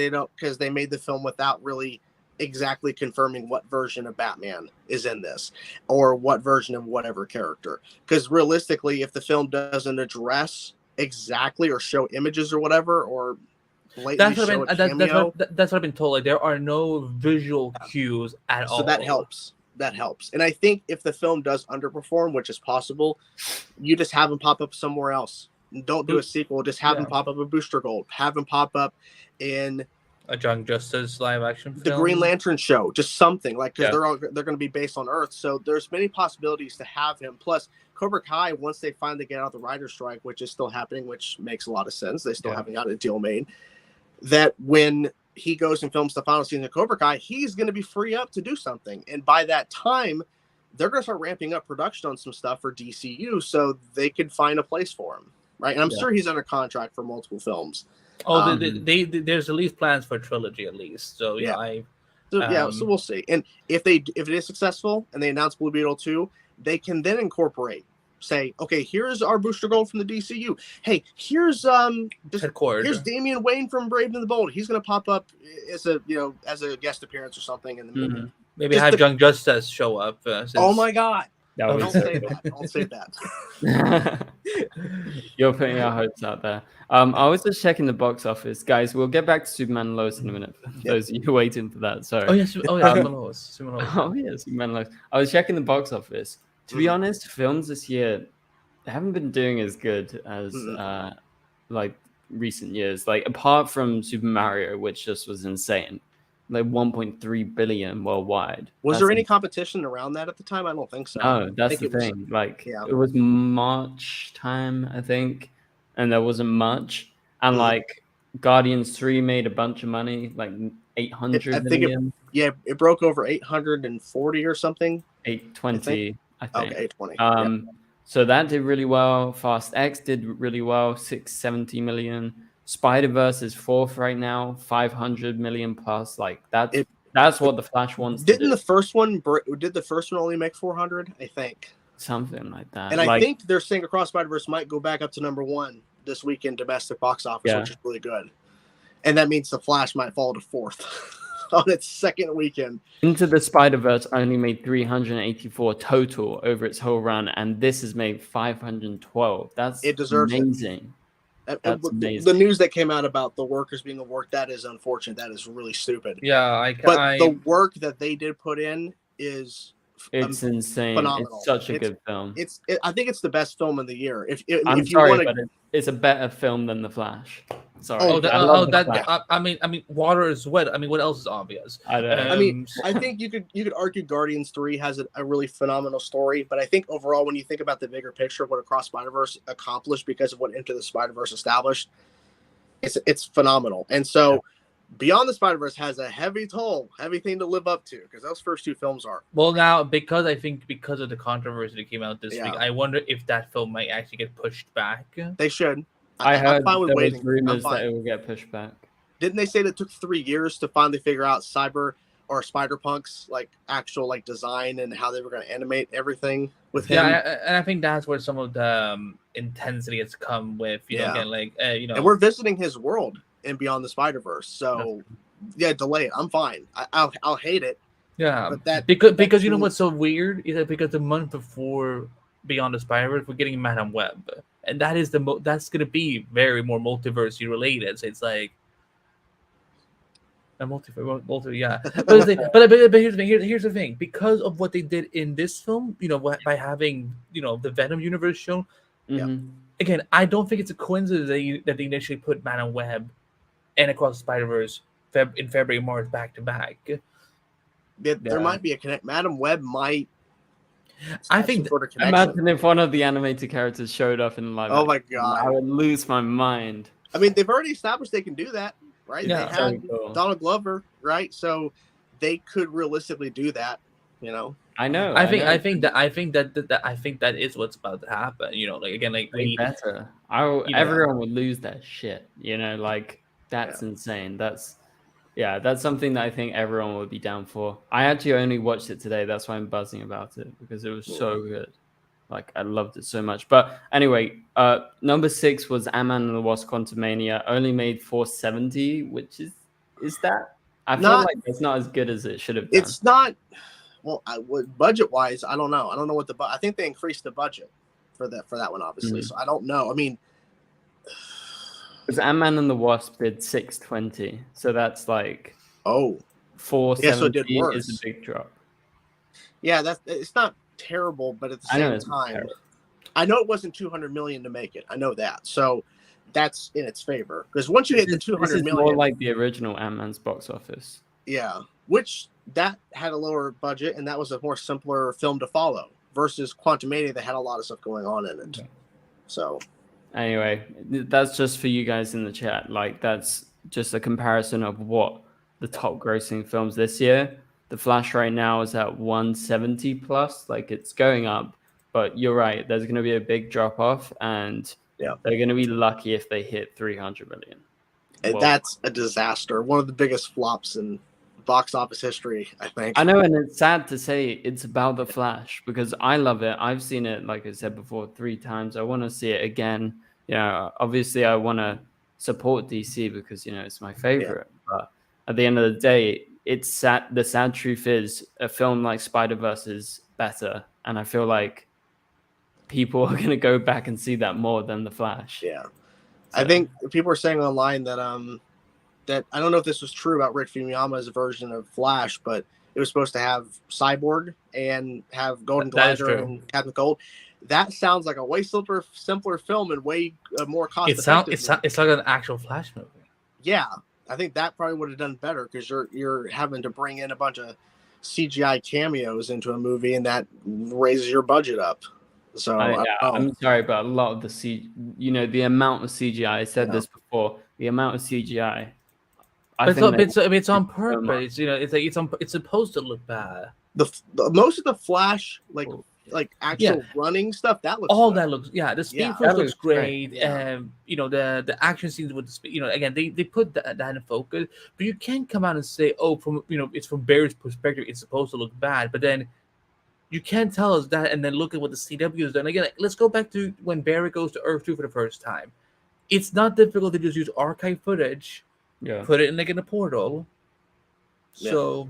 they made the film without really exactly confirming what version of Batman is in this, or what version of whatever character. Because realistically, if the film doesn't address exactly or show images or whatever, or that's what I've been told. Like, there are no visual cues at all. So that helps. And I think if the film does underperform, which is possible, you just have him pop up somewhere else. Don't do a sequel. Just have him pop up in Booster Gold. Have him pop up in a Young Justice live action film. The Green Lantern show. Just something, like, because they're going to be based on Earth. So there's many possibilities to have him. Plus, Cobra Kai, once they finally get out the writer's strike, which is still happening, which makes a lot of sense. They still haven't got a deal made. That when he goes and films the final season of Cobra Kai, he's going to be free up to do something. And by that time, they're going to start ramping up production on some stuff for DCU, so they could find a place for him, right? And I'm sure he's under contract for multiple films. There's at least plans for a trilogy, at least. So so we'll see. And if it is successful and they announce Blue Beetle 2, they can then incorporate, say, okay, here's our Booster Gold from the DCU. Hey, here's Damian Wayne from Brave and the Bold. He's going to pop up as a guest appearance or something in the movie. Maybe have Young Justice show up. Oh my God. That Don't was say that. Don't say that. You're putting our hopes out there. I was just checking the box office, guys. We'll get back to Superman and Lois in a minute. For those of you waiting for that, sorry. Oh yes, Lois. Oh yeah, Superman and Lois. I was checking the box office. To be honest, films this year they haven't been doing as good as like recent years. Like apart from Super Mario, which just was insane, like 1.3 billion worldwide. Was there any competition around that at the time? I don't think so. No, that's the thing. It was March time, I think, and there wasn't much. And like Guardians 3 made a bunch of money, like 800 million. It broke over 840 or something. 820, I think. Okay, 820. So that did really well. Fast X did really well, 670 million. Spider-Verse is fourth right now, 500 million plus. Like that's what the Flash wants. Did the first one only make 400? I think something like that. And I think they're saying Across Spider-Verse might go back up to number 1 this weekend domestic box office, which is really good. And that means the Flash might fall to 4th on its second weekend. Into the Spider-Verse only made 384 total over its whole run, and this has made 512. It deserves amazing. That's amazing. The news that came out about the workers being overworked, that is unfortunate. That is really stupid. Yeah, the work that they did put in is insane. Phenomenal. It's such a good film. I think it's the best film of the year. I'm sorry, but it's a better film than The Flash. Sorry. I mean, water is wet. I mean, what else is obvious? I don't know. I mean, I think you could argue Guardians 3 has a really phenomenal story, but I think overall, when you think about the bigger picture of what Across Spider-Verse accomplished because of what Into the Spider-Verse established, it's phenomenal. And so, Beyond the Spider-Verse has a heavy thing to live up to because those first 2 films are. Well, now because of the controversy that came out this week, I wonder if that film might actually get pushed back. They should. I heard there was rumors that it will get pushed back. Didn't they say that it took 3 years to finally figure out Spider-Punk's actual design and how they were going to animate everything with him? Yeah, and I think that's where some of the intensity has come with. And we're visiting his world in Beyond the Spider-Verse, so delay it. I'm fine. I'll hate it. Yeah, but because you know what's so weird is that because the month before Beyond the Spider-Verse, we're getting Madam Web. And that is that's gonna be very more multiverse related. So it's like a multiverse, yeah. But here's the thing. Because of what they did in this film, by having the Venom universe shown, again, I don't think it's a coincidence that they initially put Madam Web and Across the Spider-Verse in February and March back to back. There might be a connect. Madam Web might. I think. Imagine if one of the animated characters showed up in the live. Oh my god! I would lose my mind. I mean, they've already established they can do that, right? Yeah, they had Donald Glover, right? So they could realistically do that. I know. I think that is what's about to happen. Better. Everyone would lose their shit. That's insane. That's something that I think everyone would be down for. I actually only watched it today. That's why I'm buzzing about it because it was so good. I loved it so much. But anyway, number 6 was Ant-Man and the Wasp: Quantumania. Only made 470, which is that? I feel like it's not as good as it should have done. It's not. Well, budget-wise, I don't know. I don't know what I think they increased the budget for that one, obviously. So I don't know. I mean. Because Ant-Man and the Wasp did 620, so that's 470 so it did worse. Is a big drop. Yeah, it's not terrible, but at the same time, I know it wasn't 200 million to make it. I know that, so that's in its favor. Because once you hit the 200 million, more like the original Ant-Man's box office. Yeah, which that had a lower budget and that was a more simpler film to follow versus Quantumania that had a lot of stuff going on in it. So. Anyway, that's just for you guys in the chat. That's just a comparison of what the top grossing films this year. The Flash right now is at 170 plus. It's going up, but you're right. There's going to be a big drop off, and they're going to be lucky if they hit 300 million. And that's a disaster. One of the biggest flops in box office history, I think. I know, and it's sad to say it's about the Flash because I love it. I've seen it, like I said before, 3 times. I want to see it again. Obviously I want to support DC because it's my favorite. But at the end of the day, it's sad. The sad truth is, a film like Spider-Verse is better, and I feel like people are going to go back and see that more than the Flash. Yeah, So. I think people are saying online that that I don't know if this was true about Rick Fumiyama's version of Flash, but it was supposed to have Cyborg and have Golden Glider and Captain Cold. That sounds like a way simpler film and way more cost effective. It's like an actual Flash movie. Yeah, I think that probably would have done better because you're having to bring in a bunch of CGI cameos into a movie, and that raises your budget up. So I'm sorry, but a lot of the the amount of CGI. I said this before. The amount of CGI. It's on purpose. It's supposed to look bad. The most of the Flash actual running stuff that looks all good. That looks the Speed Force looks great. Yeah. The action scenes with the speed. Again they put that in focus, but you can't come out and say, oh, from it's from Barry's perspective, it's supposed to look bad, but then you can't tell us that and then look at what the CW has done. Again, let's go back to when Barry goes to Earth 2 for the first time. It's not difficult to just use archive footage. Yeah. Put it in a portal. Yeah. So,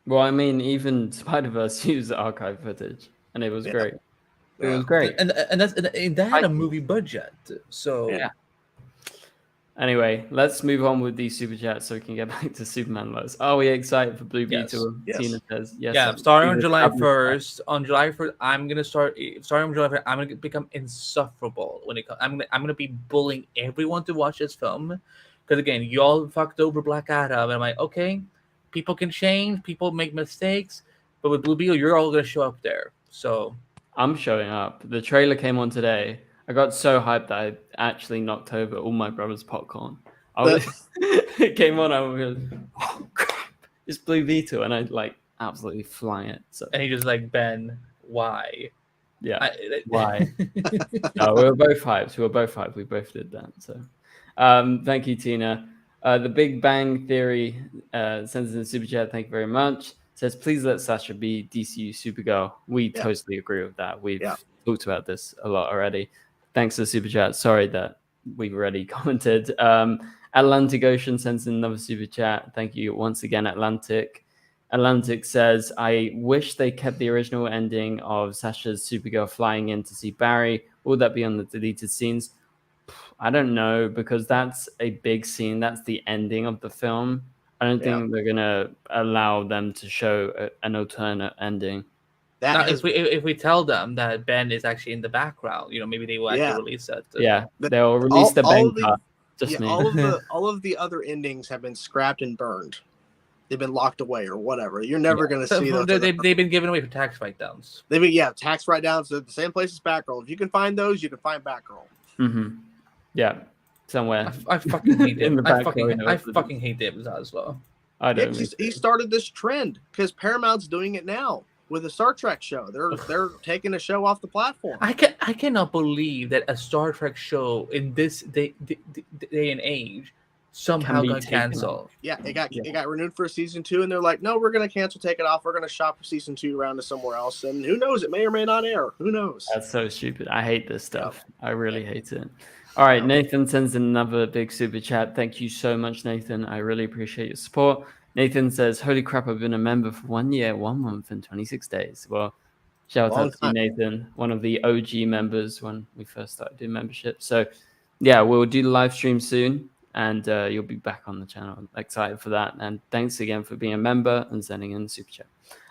well, I mean, even Spider-Verse used archive footage, and it was great. It was great, and that had a movie budget. So yeah. Anyway, let's move on with these super chats so we can get back to Superman Lois. Are we excited for Blue Beetle? Yes. Tina says yes. Yeah, starting on July 1st. On July 1st, I'm gonna starting on July 1st. I'm gonna become insufferable when it comes. I'm gonna be bullying everyone to watch this film. Because again, y'all fucked over Black Adam, and I'm like, okay, people can change, people make mistakes, but with Blue Beetle, you're all gonna show up there. So I'm showing up. The trailer came on today. I got so hyped that I actually knocked over all my brother's popcorn. It came on, I was oh crap, it's Blue Beetle, and I absolutely flying it. So and he just Ben, why? Yeah, why? No, we were both hyped. We both did that. So. Thank you, Tina. The Big Bang Theory sends in a super chat. Thank you very much. Says, please let Sasha be DCU Supergirl. We totally agree with that. We've talked about this a lot already. Thanks for the super chat. Sorry that we've already commented. Atlantic Ocean sends in another super chat. Thank you once again, Atlantic. Atlantic says, I wish they kept the original ending of Sasha's Supergirl flying in to see Barry. Will that be on the deleted scenes? I don't know, because that's a big scene. That's the ending of the film. I don't think they're gonna allow them to show an alternate ending. If we tell them that Ben is actually in the background, maybe they will actually release that. They'll release the Ben cut. All of the other endings have been scrapped and burned. They've been locked away or whatever. You're never going to see those. They've been given away for tax write-downs. Tax write-downs at the same place as Batgirl. If you can find those, you can find Batgirl. Mm-hmm. Yeah, somewhere. I fucking hate him. I fucking hate David Zaslav. I don't. He started this trend because Paramount's doing it now with a Star Trek show. They're taking a show off the platform. I cannot believe that a Star Trek show in this day and age somehow got canceled. Yeah, it got renewed for season 2, and they're like, no, we're gonna take it off. We're gonna shop for season 2 around to somewhere else, and who knows? It may or may not air. Who knows? That's so stupid. I hate this stuff. I really hate it. All right, Nathan sends in another big super chat. Thank you so much, Nathan. I really appreciate your support. Nathan says, holy crap, I've been a member for 1 year, 1 month, and 26 days. Well, shout out to you, Nathan, one of the OG members when we first started doing membership. So, yeah, we'll do the live stream soon, and you'll be back on the channel. I'm excited for that. And thanks again for being a member and sending in the super chat.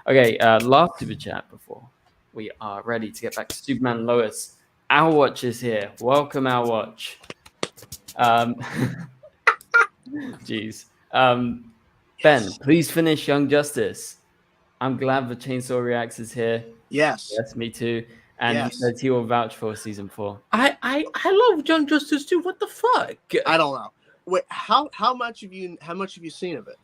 Okay, last super chat before we are ready to get back to Superman Lois. Our Watch is here. Welcome, Our Watch. Jeez. Ben, please finish Young Justice. I'm glad the Chainsaw Reacts is here. Yes. Yes, me too. And he says he will vouch for season 4. I love Young Justice too. What the fuck? I don't know. Wait, how much have you seen of it?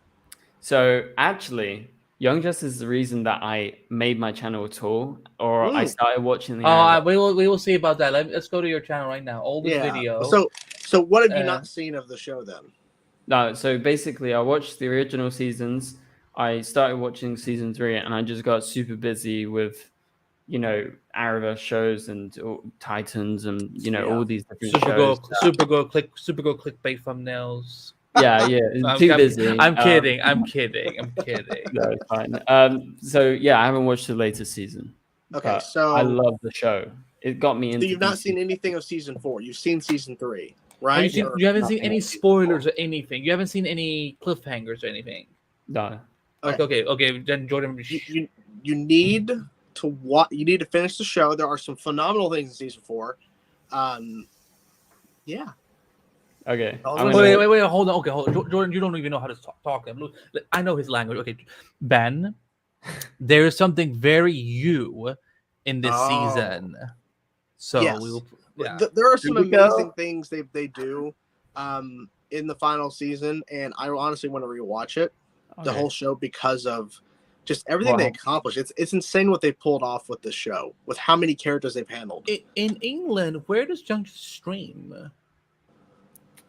So actually, Young Justice is the reason that I made my channel at all, or I started watching the. We will see about that. Let's go to your channel right now. Old video. So what have you not seen of the show then? No, so basically, I watched the original seasons. I started watching season 3, and I just got super busy with, Arrowverse shows and Titans and all these different shows. Supergirl clickbait thumbnails. Yeah, too busy. I'm kidding. I'm kidding. No, it's fine. So yeah, I haven't watched the latest season. Okay, but so I love the show. It got me into. So you've not DC. seen anything of season 4. You've seen season 3, right? And you haven't seen nothing any of season spoilers 4. or anything. You haven't seen any cliffhangers or anything. No. Like okay. Then Jordan, you need to watch. You need to finish the show. There are some phenomenal things in season 4. Yeah. Okay. Wait, hold on. Okay, Jordan, you don't even know how to talk. I know his language. Okay, Ben, there is something very you in this season. So yes. There are some amazing things they do in the final season, and I honestly want to rewatch it, the whole show, because of just everything they accomplished. It's insane what they pulled off with this show, with how many characters they've handled. In England, where does Young stream?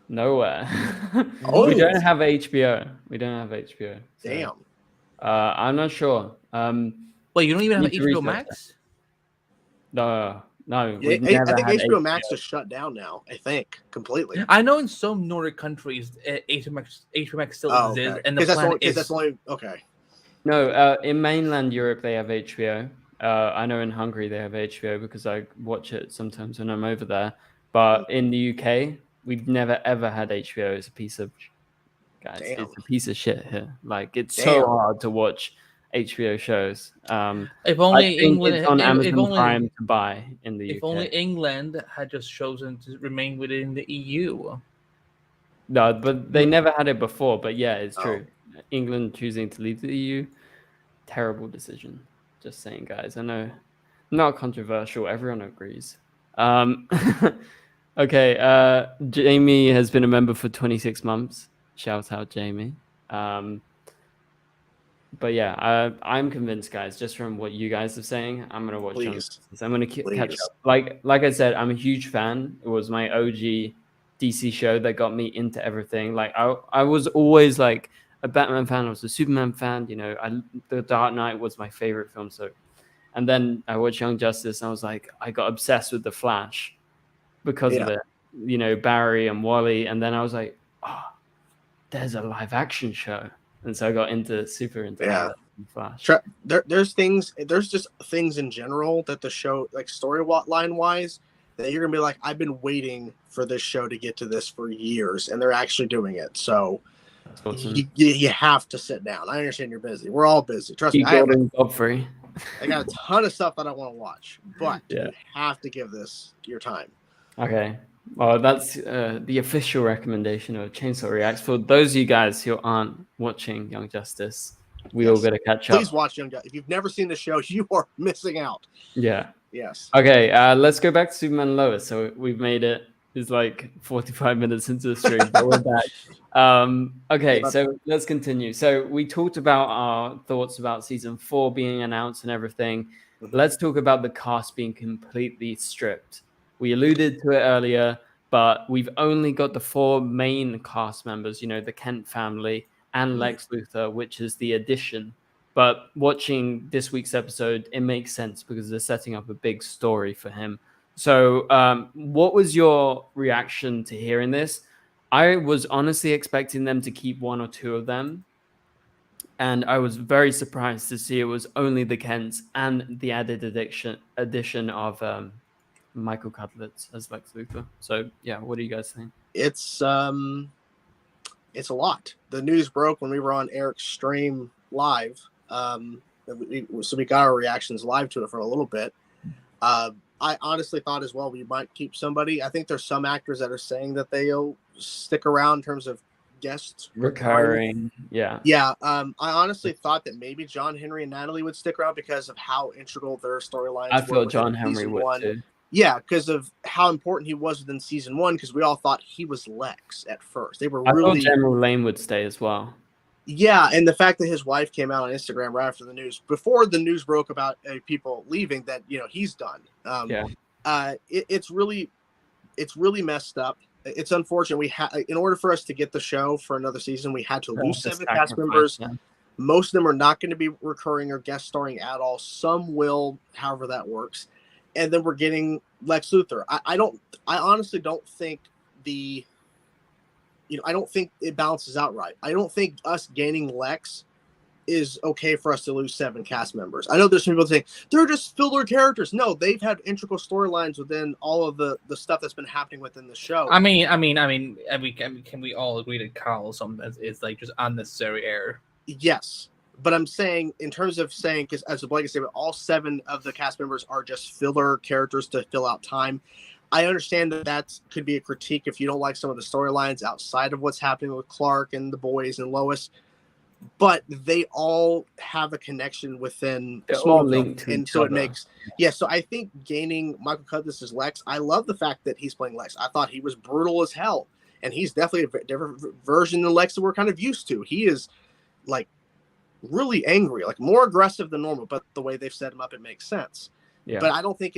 Nowhere. We don't have HBO. So, damn. I'm not sure. Wait, you don't even have HBO Max? No. Yeah, I think HBO Max is shut down now. I think completely. I know in some Nordic countries, HBO Max still exists, and that's only okay. No, in mainland Europe they have HBO. I know in Hungary they have HBO because I watch it sometimes when I'm over there. But in the UK, we've never ever had HBO. It's a piece of it's a piece of shit here. Like it's so hard to watch HBO shows. If only England it's on Amazon Prime to buy in the UK. If only England had just chosen to remain within the EU. No, but they never had it before. But yeah, it's true. England choosing to leave the EU, terrible decision. Just saying, guys. I know, not controversial. Everyone agrees. Okay. Jamie has been a member for 26 months. Shout out, Jamie. But yeah, I'm convinced, guys, just from what you guys are saying, I'm going to watch it. I'm going to catch up. Like I said, I'm a huge fan. It was my OG DC show that got me into everything. Like I was always like a Batman fan. I was a Superman fan. You know, The Dark Knight was my favorite film. So, and then I watched Young Justice and I was like, I got obsessed with The Flash because of it. You know, Barry and Wally. And then I was like, oh, there's a live action show. And so I got into Flash. There's just things in general that the show, like storyline wise, that you're gonna be like, I've been waiting for this show to get to this for years, and they're actually doing it. So you have to sit down. I understand you're busy. We're all busy. Trust me. I got a ton of stuff that I want to watch, but you have to give this your time. Okay. Well, that's the official recommendation of Chainsaw Reacts. For those of you guys who aren't watching Young Justice, we all got to catch up. Please watch Young Justice. If you've never seen the show, you are missing out. Yeah. Yes. Okay, let's go back to Superman and Lois. So we've made it. It's like 45 minutes into the stream, but we're back. Okay, so let's continue. So we talked about our thoughts about season 4 being announced and everything. Let's talk about the cast being completely stripped. We alluded to it earlier, but we've only got the 4 main cast members, you know, the Kent family and Lex Luthor, which is the addition. But watching this week's episode, it makes sense because they're setting up a big story for him. So what was your reaction to hearing this? I was honestly expecting them to keep 1 or 2 of them. And I was very surprised to see it was only the Kents and the added addition of Michael Cudlitz as Lex Luthor. So yeah, what do you guys think? It's a lot. The news broke when we were on Eric's stream live. So we got our reactions live to it for a little bit. I honestly thought as well we might keep somebody. I think there's some actors that are saying that they'll stick around in terms of guests recurring. Yeah. I honestly thought that maybe John Henry and Natalie would stick around because of how integral their storylines were. I thought John Henry would too. Yeah, because of how important he was within season 1, because we all thought he was Lex at first. They were I thought General Lane would stay as well. Yeah, and the fact that his wife came out on Instagram right after the news, before the news broke about people leaving, that, you know, he's done. It's really messed up. It's unfortunate. In order for us to get the show for another season, we had to lose 7 cast members. Yeah. Most of them are not going to be recurring or guest starring at all. Some will, however that works. And then we're getting Lex Luthor. I honestly don't think I don't think it balances out right. I don't think us gaining Lex is okay for us to lose 7 cast members. I know there's some people saying they're just filler characters. No, they've had integral storylines within all of the stuff that's been happening within the show. I mean, can we all agree that Carl is like just unnecessary error? Yes, but I'm saying in terms of saying, because as a blanket statement, all 7 of the cast members are just filler characters to fill out time. I understand that could be a critique if you don't like some of the storylines outside of what's happening with Clark and the boys and Lois. But they all have a connection within Smallville, and so it makes So I think gaining Michael Cudlitz as Lex, I love the fact that he's playing Lex. I thought he was brutal as hell, and he's definitely a different version than Lex that we're kind of used to. He is like really angry, like more aggressive than normal. But the way they've set him up, it makes sense. Yeah. But I don't think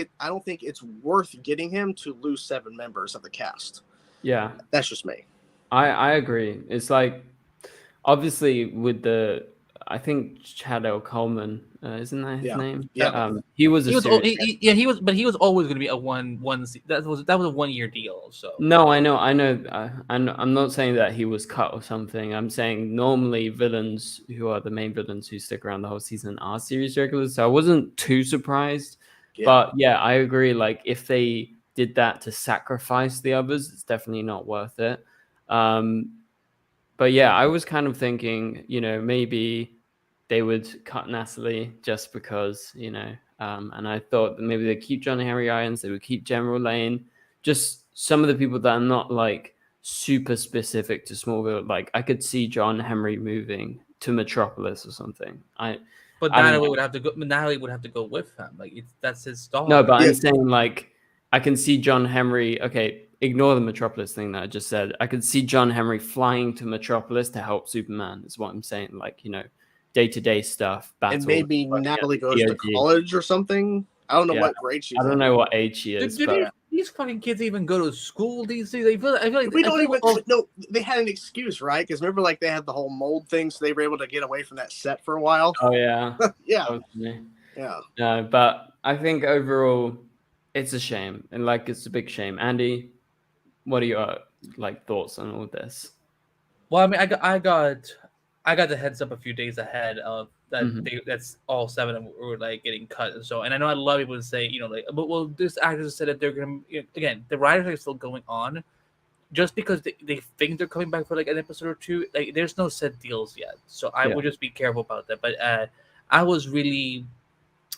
it's worth getting him to lose 7 members of the cast. Yeah, that's just me. I agree. It's like, obviously, with I think Chad Coleman, isn't that his name? Yeah. He was always going to be a one. That was a 1-year deal. So no, I know. I'm not saying that he was cut or something. I'm saying normally villains who are the main villains who stick around the whole season are series regulars. So I wasn't too surprised. Yeah. But yeah, I agree. Like if they did that to sacrifice the others, it's definitely not worth it. But yeah, I was kind of thinking, maybe they would cut Natalie just because, and I thought that maybe they'd keep John Henry Irons, they would keep General Lane, just some of the people that are not like super specific to Smallville. Like I could see John Henry moving to Metropolis or something. But Natalie would have to go. Natalie would have to go with him. Like that's his star. No, but I'm saying like I can see John Henry. Okay, ignore the Metropolis thing that I just said. I could see John Henry flying to Metropolis to help Superman. Is what I'm saying. Like day-to-day stuff. Battles, and maybe Natalie goes to college or something. I don't know what grade she's. I don't know what age she is. Did these fucking kids even go to school these days? I feel like we don't even. No, they had an excuse, right? Because remember, like they had the whole mold thing, so they were able to get away from that set for a while. Oh yeah, yeah. No, but I think overall, it's a shame, and like it's a big shame. Andy, what are your thoughts on all this? Well, I mean, I got the heads up a few days ahead of that. That's all 7 of them were like getting cut, and I know a lot of people would say, but this actors said that they're gonna again, the writers are still going on, just because they think they're coming back for like an episode or 2. Like, there's no set deals yet, so I would just be careful about that. But I was really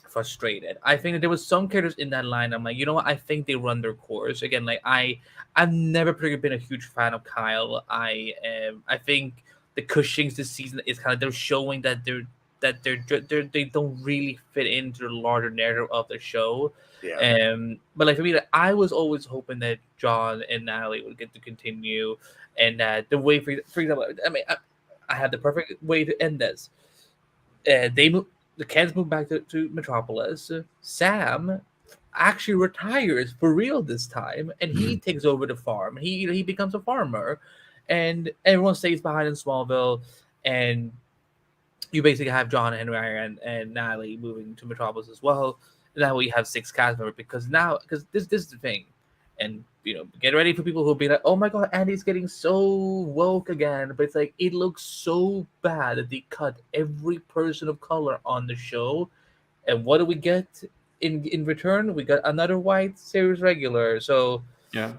frustrated. I think that there was some characters in that line. I'm like, you know what? I think they run their course again. Like I've never particularly been a huge fan of Kyle. I think the Cushings this season is kind of they're showing that they don't really fit into the larger narrative of the show. Yeah. But like for me, I was always hoping that John and Natalie would get to continue, and that the way for example, I mean, I had the perfect way to end this. The Kens move back to Metropolis. Sam actually retires for real this time, and he takes over the farm. He becomes a farmer, and everyone stays behind in Smallville, and you basically have John Henry and Natalie moving to Metropolis as well. And now we have 6 cast members because this is the thing, and get ready for people who'll be like, oh my god, Andy's getting so woke again. But it's like it looks so bad that they cut every person of color on the show, and what do we get in return? We got another white series regular. So yeah,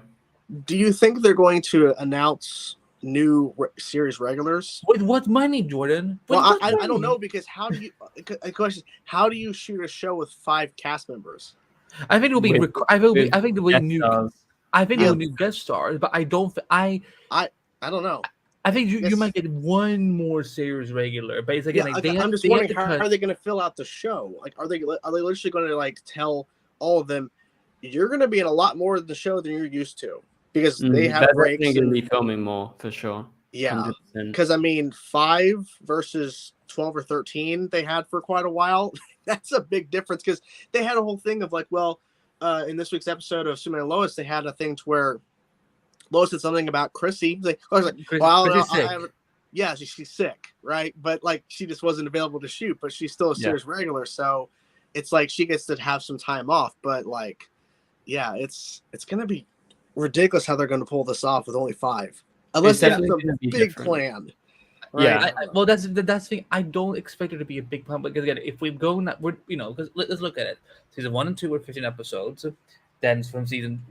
do you think they're going to announce new series regulars with what money, Jordan? Well, I don't know, because how do you shoot a show with 5 cast members? I think it'll be. I think there will be new. I think there will be guest stars, but I don't. I don't know. I think you might get one more series regular, but it's again. I'm just wondering how are they going to fill out the show? Like, are they literally going to like tell all of them, you're going to be in a lot more of the show than you're used to? Because they have breaks. They're going to be filming more for sure. Yeah, because I mean, 5 versus 12 or 13 they had for quite a while. That's a big difference, because they had a whole thing of like, well, in this week's episode of Superman and Lois, they had a thing to where Lois said something about Chrissy. Yeah, she's sick, right? But like, she just wasn't available to shoot, but she's still a series regular, so it's like she gets to have some time off. But like, yeah, it's gonna be ridiculous how they're going to pull this off with only 5. Unless It's they have definitely some gonna be big different. plan. Yeah. Well, that's the thing. I don't expect it to be a big plan because again, if we go, we're because let's look at it. Season 1 and 2 were 15 episodes. Then from season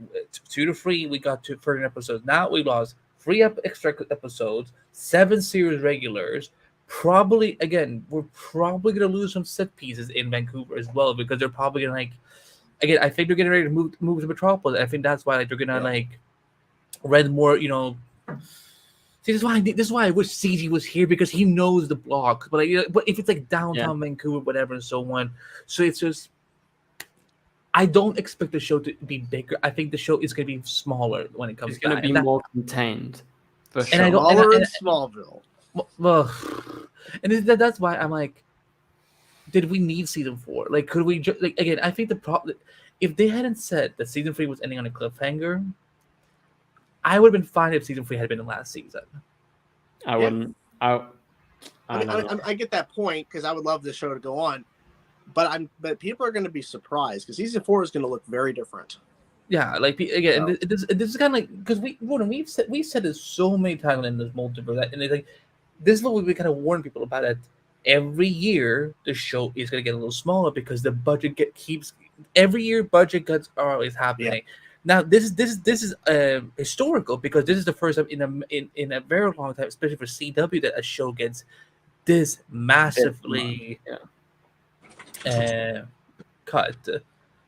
2 to 3, we got to 13 episodes. Now we lost 3 extra episodes, 7 series regulars. Probably again, we're probably gonna lose some set pieces in Vancouver as well because they're probably gonna again. I think they're getting ready to move to Metropolis. I think that's why they're gonna rent more. See, this is why I wish CG was here because he knows the block. But but if it's like downtown Vancouver, whatever, and so on, so it's just I don't expect the show to be bigger. I think the show is going to be smaller when it comes. It's going to be more contained, for sure. And I don't. Smaller in Smallville. Well, and that's why I'm like, did we need season 4? Like, could we again? I think the problem if they hadn't said that season 3 was ending on a cliffhanger. I would have been fine if season 3 had been the last season. I wouldn't. I get that point because I would love the show to go on, but people are going to be surprised because season 4 is going to look very different. Yeah, like again, and this is kind of like because we've said this so many times in this multiverse, and it's like this is what we kind of warn people about it. Every year the show is going to get a little smaller because the budget keeps every year budget cuts are always happening. Yeah. Now this is historical because this is the first time in a very long time, especially for CW, that a show gets this massively cut.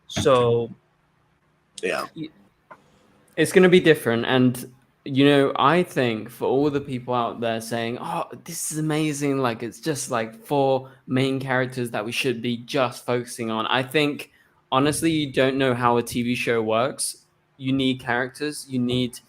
So yeah, it's going to be different. And I think for all the people out there saying, "Oh, this is amazing," like it's just like 4 main characters that we should be just focusing on. I think honestly, you don't know how a TV show works. You need characters, you need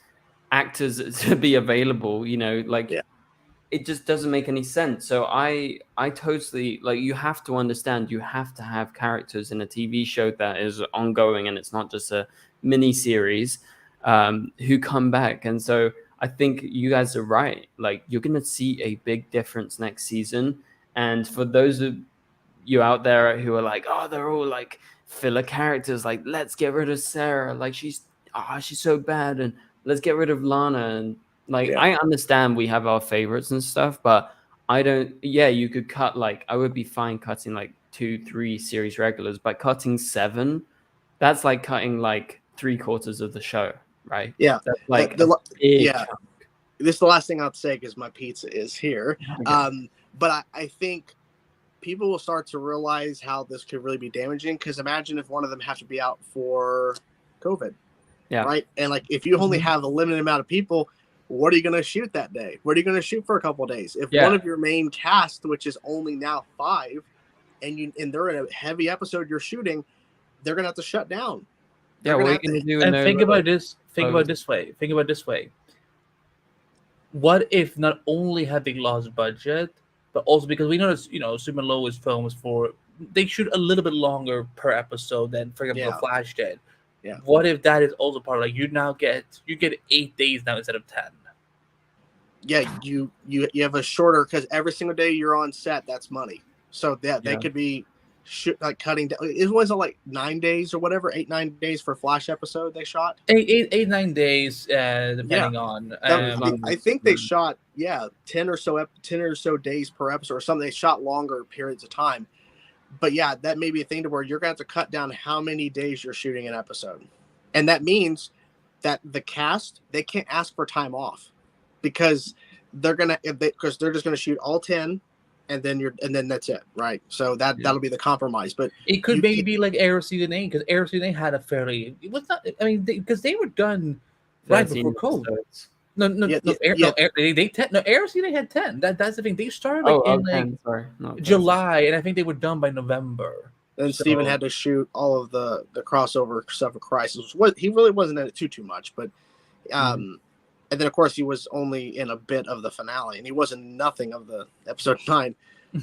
actors to be available, it just doesn't make any sense. So I totally you have to understand you have to have characters in a TV show that is ongoing and it's not just a mini series who come back. And so I think you guys are right. Like you're going to see a big difference next season. And for those of you out there who are like, oh, they're all like filler characters, like let's get rid of Sarah, like she's so bad, and let's get rid of Lana. And I understand we have our favorites and stuff, but I don't. Yeah, you could cut I would be fine cutting 2-3 series regulars, but cutting 7, that's like cutting 3/4 of the show, right? Yeah, that's chunk. This is the last thing I'll say because my pizza is here. Okay. But I think people will start to realize how this could really be damaging because imagine if one of them has to be out for COVID. Yeah. Right. And if you only have a limited amount of people, what are you going to shoot that day? What are you going to shoot for a couple of days? If one of your main cast, which is only now 5, and they're in a heavy episode you're shooting, they're going to have to shut down. What are you going to do? And think about this. Think about it this way. What if not only had they lost budget, but also because we noticed, Superman Lois films they shoot a little bit longer per episode than, for example, Flash did. Yeah. What if that is also part of you get 8 days now instead of 10? Yeah, you have a shorter because every single day you're on set, that's money. So they could be cutting down. It wasn't 9 days or whatever, 8-9 days for Flash episode they shot. 8-9 days, depending on. I think they shot 10 or so days per episode or something. They shot longer periods of time. But that may be a thing to where you're going to have to cut down how many days you're shooting an episode. And that means that the cast, they can't ask for time off because they're just going to shoot all 10 and then that's it. Right. So that'll be the compromise, but it could maybe be like Arrow season 8 because Arrow season 8 had it was not, because they were done right before COVID. Arrow season had 10. That's the thing. They started in July, and I think they were done by November. And Steven had to shoot all of the crossover stuff for Crisis. He really wasn't in it too much, but and then of course he was only in a bit of the finale, and he wasn't nothing of the episode 9.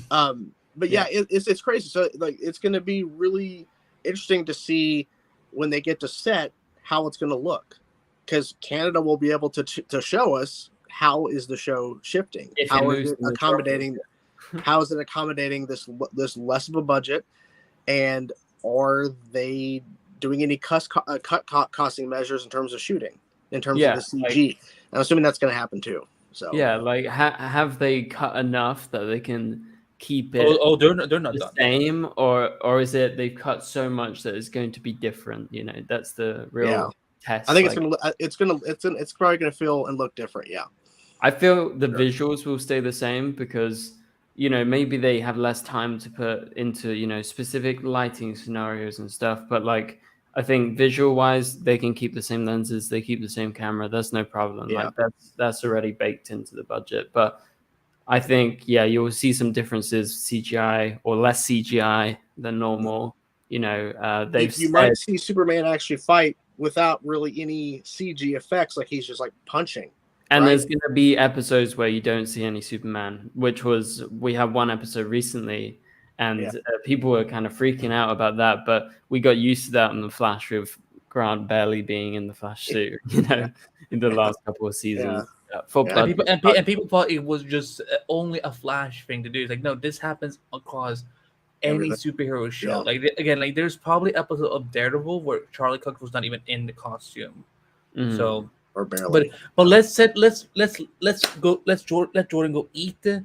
But it's crazy. So it's going to be really interesting to see when they get to set how it's going to look. Because Canada will be able to show us how is the show shifting, how is it accommodating this less of a budget, and are they doing any cut costing measures in terms of shooting? in terms of the CG. I'm assuming that's going to happen too. So yeah, like have they cut enough that they can keep it they're not the done. same, or is it they've cut so much that it's going to be different? You know, that's the real test. I think it's probably gonna feel and look different. Yeah, I feel the visuals will stay the same because, you know, maybe they have less time to put into, you know, specific lighting scenarios and stuff. But like, I think visual wise, they can keep the same lenses, they keep the same camera. That's no problem. Yeah. Like that's already baked into the budget. But I think, yeah, you'll see some differences, CGI or less CGI than normal. You know, you might see Superman actually fight without really any CG effects, like he's just like punching. And there's going to be episodes where you don't see any Superman, we had one episode recently, and people were kind of freaking out about that, but we got used to that in the Flash with Grant barely being in the Flash suit, you know, in the last couple of seasons. And people thought it was just only a Flash thing to do. It's like, no, this happens across any superhero show. Like again, like there's probably episode of Daredevil where Charlie Cox was not even in the costume. So or barely. But let Jordan go eat. Enjoy.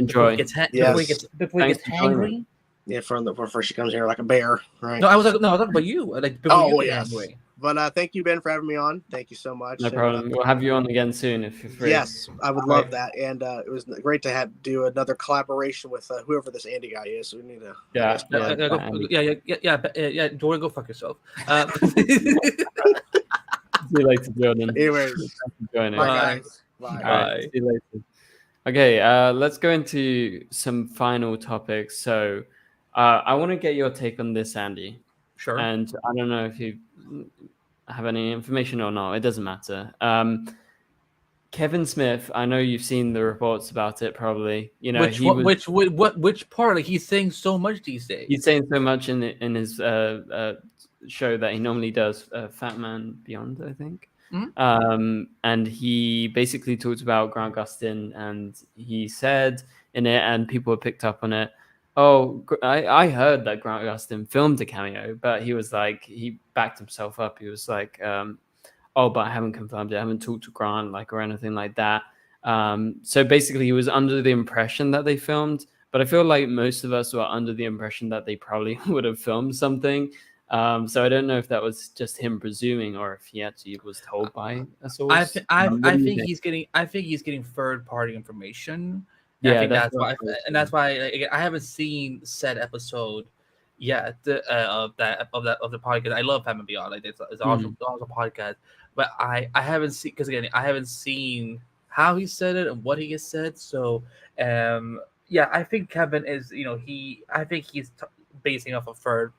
Before he gets hangry. Yeah, before she comes here like a bear, right? No, I was talking about you. Like before you get hangry. But thank you, Ben, for having me on. Thank you so much. No problem. We'll have you on again soon if you're free. Yes, I would love that. And it was great to do another collaboration with whoever this Andy guy is. So we need to. Yeah. Jordan, go fuck yourself. See you later, Jordan. Anyways, bye, guys. Bye. Right, see you later. Okay, let's go into some final topics. So, I want to get your take on this, Andy. Sure. And I don't know if you have any information or not. It doesn't matter. Kevin Smith, I know you've seen the reports about it, probably. You know, which part? Like he's saying so much these days. He's saying so much in his show that he normally does, Fat Man Beyond, I think. Mm-hmm. And he basically talked about Grant Gustin, and he said in it, and people have picked up on it. Oh, I heard that Grant Gustin filmed a cameo, but he was like, he backed himself up. He was like, oh, but I haven't confirmed it. I haven't talked to Grant, like, or anything like that. So basically, he was under the impression that they filmed, but I feel like most of us were under the impression that they probably would have filmed something. So I don't know if that was just him presuming, or if he actually was told by a source. I think he's getting third party information. Yeah, I think that's why again, I haven't seen said episode yet of the podcast. I love Family Beyond. Like it's awesome podcast, but I haven't seen, because again I haven't seen how he said it and what he has said. So I think Kevin is I think he's basing off of third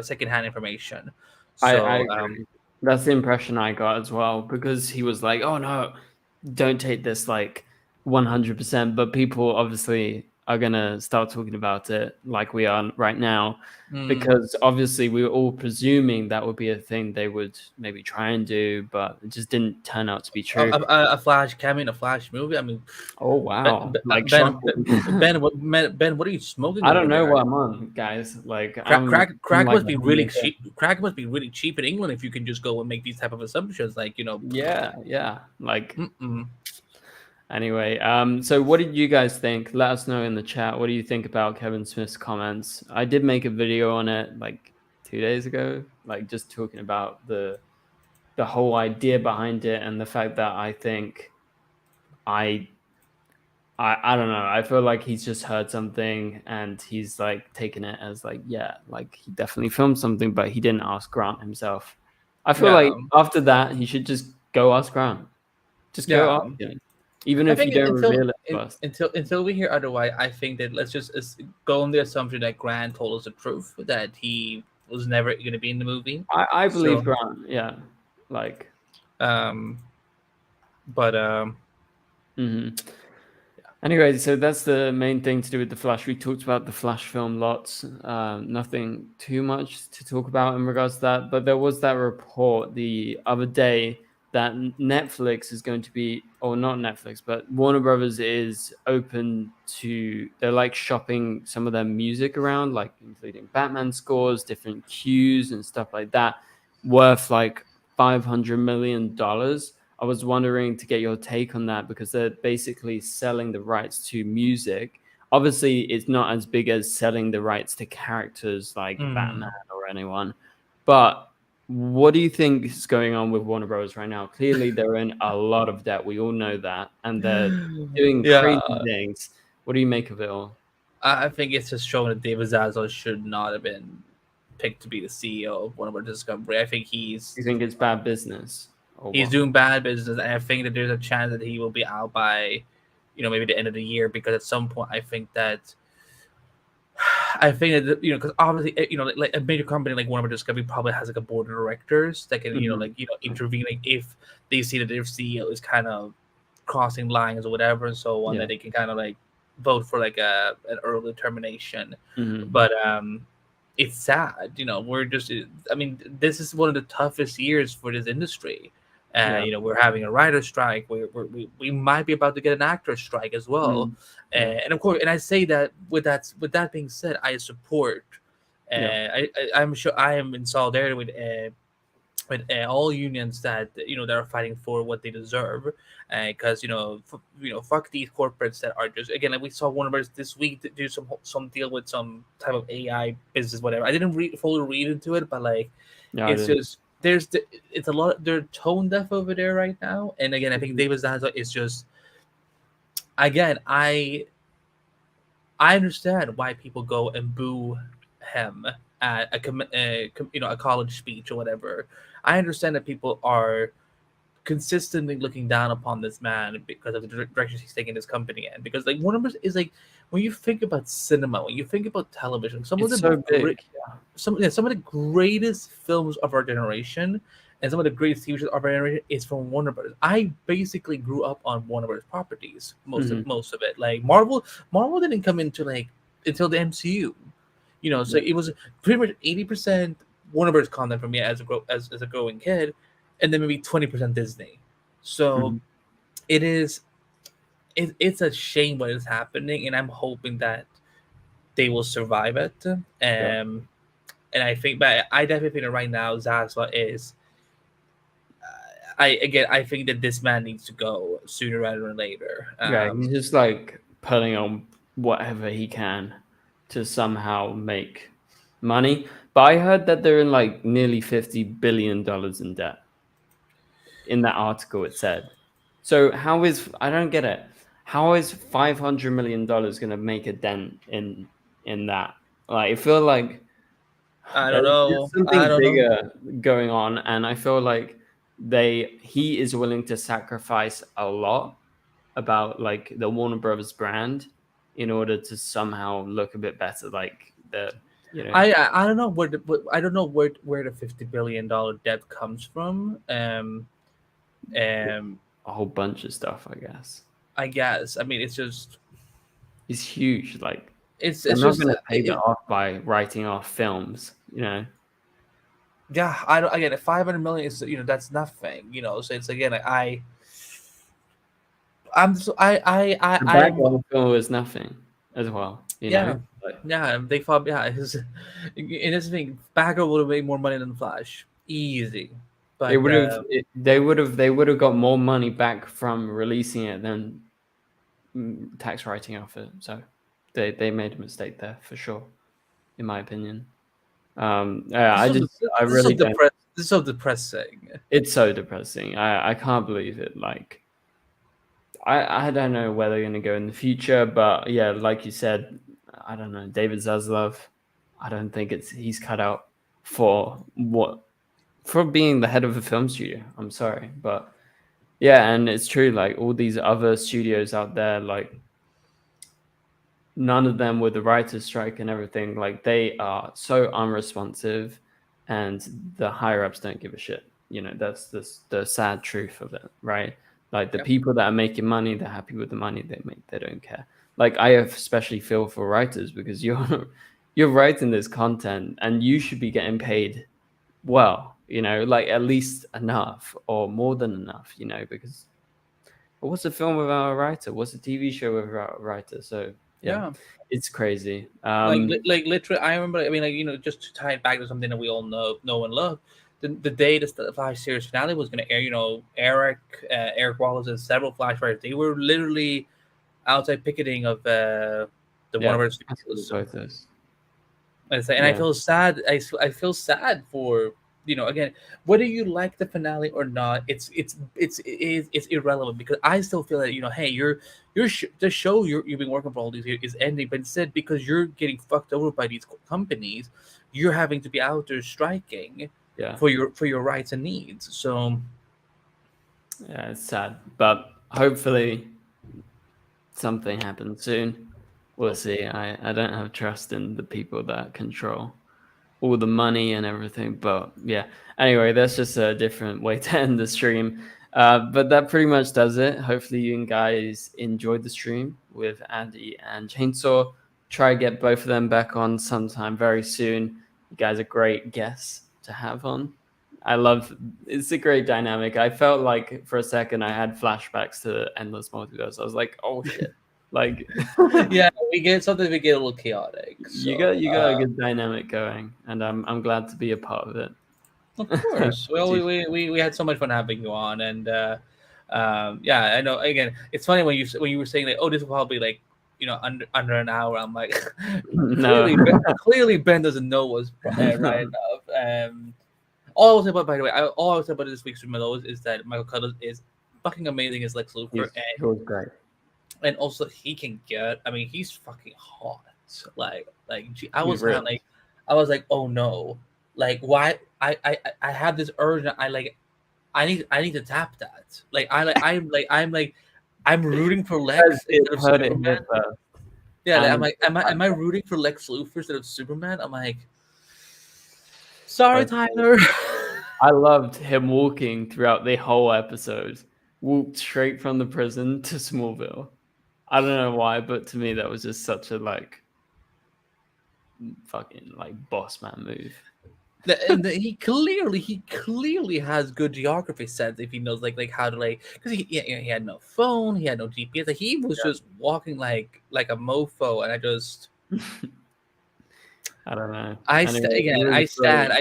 secondhand information. So I agree. That's the impression I got as well, because he was like, oh no, don't take this like 100%, but people obviously are gonna start talking about it like we are right now, because obviously we were all presuming that would be a thing they would maybe try and do, but it just didn't turn out to be true. A Flash cameo in a Flash movie. I mean, oh wow! Ben, what are you smoking? I don't know what I'm on, guys. Like crack must be really cheap. Crack must be really cheap in England if you can just go and make these type of assumptions. Like Yeah. Like. Anyway, so what did you guys think? Let us know in the chat. What do you think about Kevin Smith's comments? I did make a video on it like 2 days ago, like just talking about the whole idea behind it, and the fact that I think I don't know. I feel like he's just heard something and he's like taken it as like, yeah, like he definitely filmed something, but he didn't ask Grant himself. I feel like after that, he should just go ask Grant. Just go ask him. Even if you don't reveal it to us. Until we hear otherwise, I think that let's just go on the assumption that Grant told us the truth, that he was never going to be in the movie. I believe Grant, yeah. Like, Anyway, so that's the main thing to do with the Flash. We talked about the Flash film lots. Nothing too much to talk about in regards to that. But there was that report the other day that Netflix is going to be, or not Netflix, but Warner Brothers is open to, they're like shopping some of their music around, like including Batman scores, different cues and stuff like that, worth like $500 million. I was wondering to get your take on that, because they're basically selling the rights to music. Obviously, it's not as big as selling the rights to characters like Batman or anyone. But what do you think is going on with Warner Bros. Right now? Clearly, they're in a lot of debt. We all know that. And they're doing crazy things. What do you make of it all? I think it's just showing that David Zaslav should not have been picked to be the CEO of Warner Bros. Discovery. I think You think it's bad business? He's doing bad business, and I think that there's a chance that he will be out by, maybe the end of the year, because at some point I think that because obviously, like a major company like Warner Bros. Discovery probably has like a board of directors that can, intervene if they see that their CEO is kind of crossing lines or whatever, and so on, that they can kind of like vote for like an early termination. But it's sad, we're just, this is one of the toughest years for this industry. We're having a writer's strike. We might be about to get an actor's strike as well. And of course, and I say that with that being said, I support. I'm sure I am in solidarity with all unions that that are fighting for what they deserve, because fuck these corporates that are just, again, like we saw Warner Bros. This week do some deal with some type of AI business, whatever. I didn't fully read into it, but like it's just. It's a lot. They're tone deaf over there right now, and again, I think David Zaslav is just. Again, I understand why people go and boo him at a college speech or whatever. I understand that people are consistently looking down upon this man because of the direction he's taking this company in. Because like Warner Bros. Is like, when you think about cinema, when you think about television, some of the greatest films of our generation and some of the greatest TV shows of our generation is from Warner Bros. I basically grew up on Warner Bros. Properties, most of it. Like Marvel didn't come into like until the MCU, So it was pretty much 80% Warner Bros. Content for me as a growing kid, and then maybe 20% Disney. So it's a shame what is happening, and I'm hoping that they will survive it. And I think, but I definitely think that right now Zaslav is. I think that this man needs to go sooner rather than later. He's just like putting on whatever he can to somehow make money. But I heard that they're in like nearly $50 billion in debt. In that article, it said. So I don't get it. How is $500 million going to make a dent in that? Like, I feel like I don't know. There's something bigger going on, and I feel like he is willing to sacrifice a lot about like the Warner Brothers brand in order to somehow look a bit better. Like I don't know where the $50 billion debt comes from. A whole bunch of stuff, I guess. I mean, it's huge. Like it's not just going to pay that off by writing off films. Yeah, I don't. Again, 500 million is that's nothing. So it's again I'm film is nothing as well. You know? They thought and this thing, Batgirl would have made more money than Flash, easy. But they would have got more money back from releasing it than tax writing off it. So they made a mistake there for sure, in my opinion. This is so depressing. It's so depressing. I can't believe it. Like I don't know where they're going to go in the future, but yeah, like you said, I don't know. David Zaslav, I don't think he's cut out for being the head of a film studio. I'm sorry, but yeah, and it's true. Like all these other studios out there, like none of them with the writer's strike and everything, like they are so unresponsive, and the higher ups don't give a shit. That's the sad truth of it, right? Like the people that are making money, they're happy with the money they make. They don't care. Like I especially feel for writers, because you're writing this content and you should be getting paid well, like at least enough or more than enough, because what's a film without a writer? What's a TV show without a writer? So yeah, it's crazy. Like literally, I remember. I mean, like just to tie it back to something that we all know and love. the day the Flash series finale was going to air, Eric Wallace and several Flash writers, they were literally outside picketing of the Warner Bros. Studios. So, Photos. and I feel sad. I feel sad for, again, whether you like the finale or not, it's irrelevant, because I still feel that, hey, the show you've been working for all these years is ending, but instead, because you're getting fucked over by these companies, you're having to be out there striking for your rights and needs. So yeah, it's sad, but hopefully something happens soon. We'll see. I don't have trust in the people that control all the money and everything, but yeah. Anyway, that's just a different way to end the stream. But that pretty much does it. Hopefully you guys enjoyed the stream with Andy and Chainsaw. Try to get both of them back on sometime very soon. You guys are great guests to have on. It's a great dynamic. I felt like for a second I had flashbacks to Endless Multiverse. I was like, oh shit. Like yeah, we get a little chaotic. So, you got a good dynamic going, and I'm glad to be a part of it. Of course. Well, we had so much fun having you on, and yeah, I know. Again, it's funny when you were saying like, oh, this will probably like, under an hour. I'm like, clearly Ben doesn't know what's right enough. All I will say about, by the way, all I will say about this week's stream is that Michael Cudlitz is fucking amazing as Lex Luthor, He was great. And also he can get. I mean, he's fucking hot. I was kind of like, I was like, oh no, like why? I have this urge. I need to tap that. I'm rooting for Lex instead of Superman. Yeah, I'm like, am I rooting for Lex Luthor instead of Superman? I'm like, sorry, Tyler. I loved him walking throughout the whole episode. Walked straight from the prison to Smallville. I don't know why, but to me that was just such a fucking boss man move. And he clearly has good geography sense if he knows like how to because he had no phone, he had no GPS, he was just walking like a mofo, and I just I don't know. I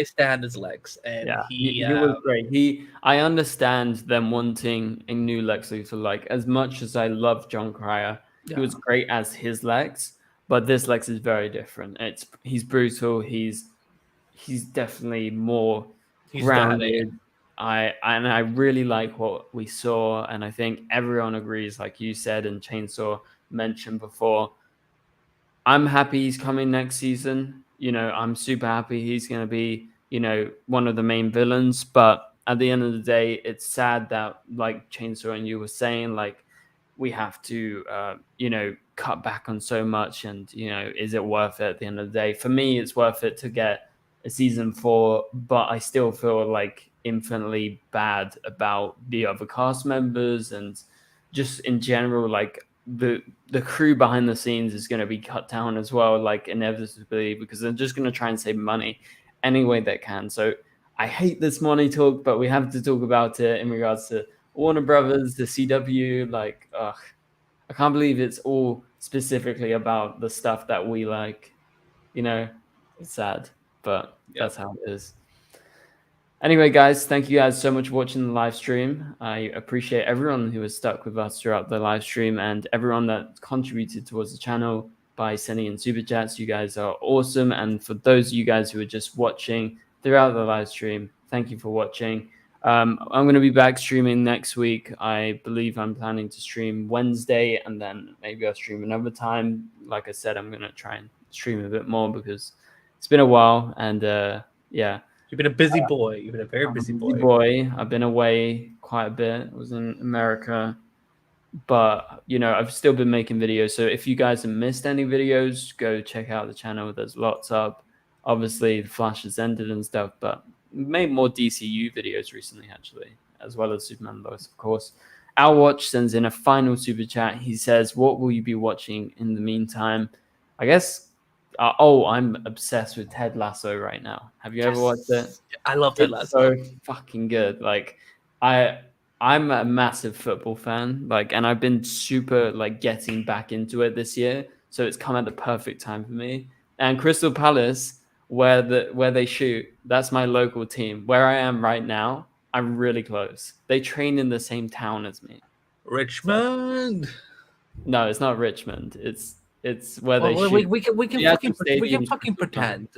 stand as Lex, and he was great. I understand them wanting a new Lex Luthor. As much as I love John Cryer, he was great as his Lex, but this Lex is very different. He's brutal. He's definitely more grounded. I really like what we saw, and I think everyone agrees, like you said and Chainsaw mentioned before. I'm happy he's coming next season. I'm super happy he's going to be, one of the main villains. But at the end of the day, it's sad that, like Chainsaw and you were saying, we have to, cut back on so much. And, is it worth it at the end of the day? For me, it's worth it to get a season 4, but I still feel infinitely bad about the other cast members and just in general, the crew behind the scenes is going to be cut down as well, inevitably, because they're just going to try and save money any way they can. So I hate this money talk, but we have to talk about it in regards to Warner Brothers, the CW. I can't believe it's all specifically about the stuff that we like. It's sad, but that's how it is. Anyway, guys, thank you guys so much for watching the live stream. I appreciate everyone who has stuck with us throughout the live stream and everyone that contributed towards the channel by sending in super chats. You guys are awesome. And for those of you guys who are just watching throughout the live stream, thank you for watching. I'm going to be back streaming next week. I believe I'm planning to stream Wednesday, and then maybe I'll stream another time. Like I said, I'm going to try and stream a bit more because it's been a while. And yeah. You've been a busy boy. You've been a very busy boy. I've been away quite a bit. I was in America. But, I've still been making videos. So if you guys have missed any videos, go check out the channel. There's lots up. Obviously, the Flash has ended and stuff. But we made more DCU videos recently, actually, as well as Superman Lois, of course. Our Watch sends in a final super chat. He says, what will you be watching in the meantime? I guess... I'm obsessed with Ted Lasso right now. Have you ever watched it? I love Ted Lasso. So fucking good. I'm a massive football fan. And I've been super getting back into it this year. So it's come at the perfect time for me. And Crystal Palace where they shoot, that's my local team. Where I am right now, I'm really close. They train in the same town as me. Richmond. No, it's not Richmond. It's where they Well, shoot. we can The actual stadium's fucking just fine. pretend.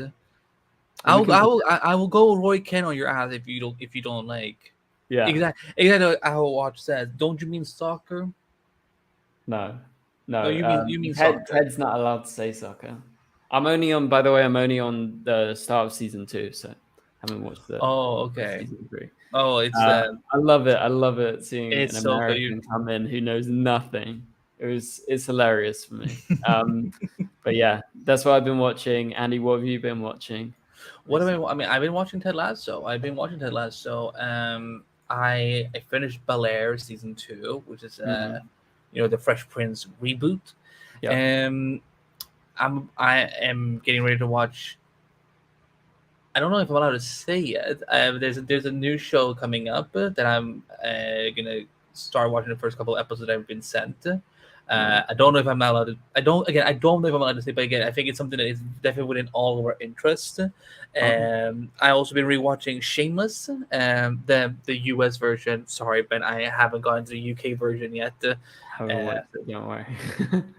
And we can- I will go Roy Kent on your ass if you don't like. Yeah. Exactly. How Watch says. Don't you mean soccer? No. No, you mean Ted, soccer. Ted's not allowed to say soccer. I'm only on. By the way, I'm only on the start of season 2, so I haven't watched the. Okay. Season 3. Oh, it's I love it. I love it seeing it's an so American come in who knows nothing. It's hilarious for me. But yeah, that's what I've been watching. Andy, what have you been watching? What I mean, I've been watching Ted Lasso. I finished Bel Air season 2, which is the Fresh Prince reboot. Yeah. I am getting ready to watch. I don't know if I'm allowed to say it. There's a new show coming up that I'm gonna start watching the first couple of episodes that I've been sent. I don't know if I'm allowed to. I don't know if I'm allowed to say, but again, I think it's something that is definitely within all of our interest. I also been rewatching Shameless, the US version. Sorry, Ben, I haven't gone to the UK version yet. Haven't watched it, don't worry.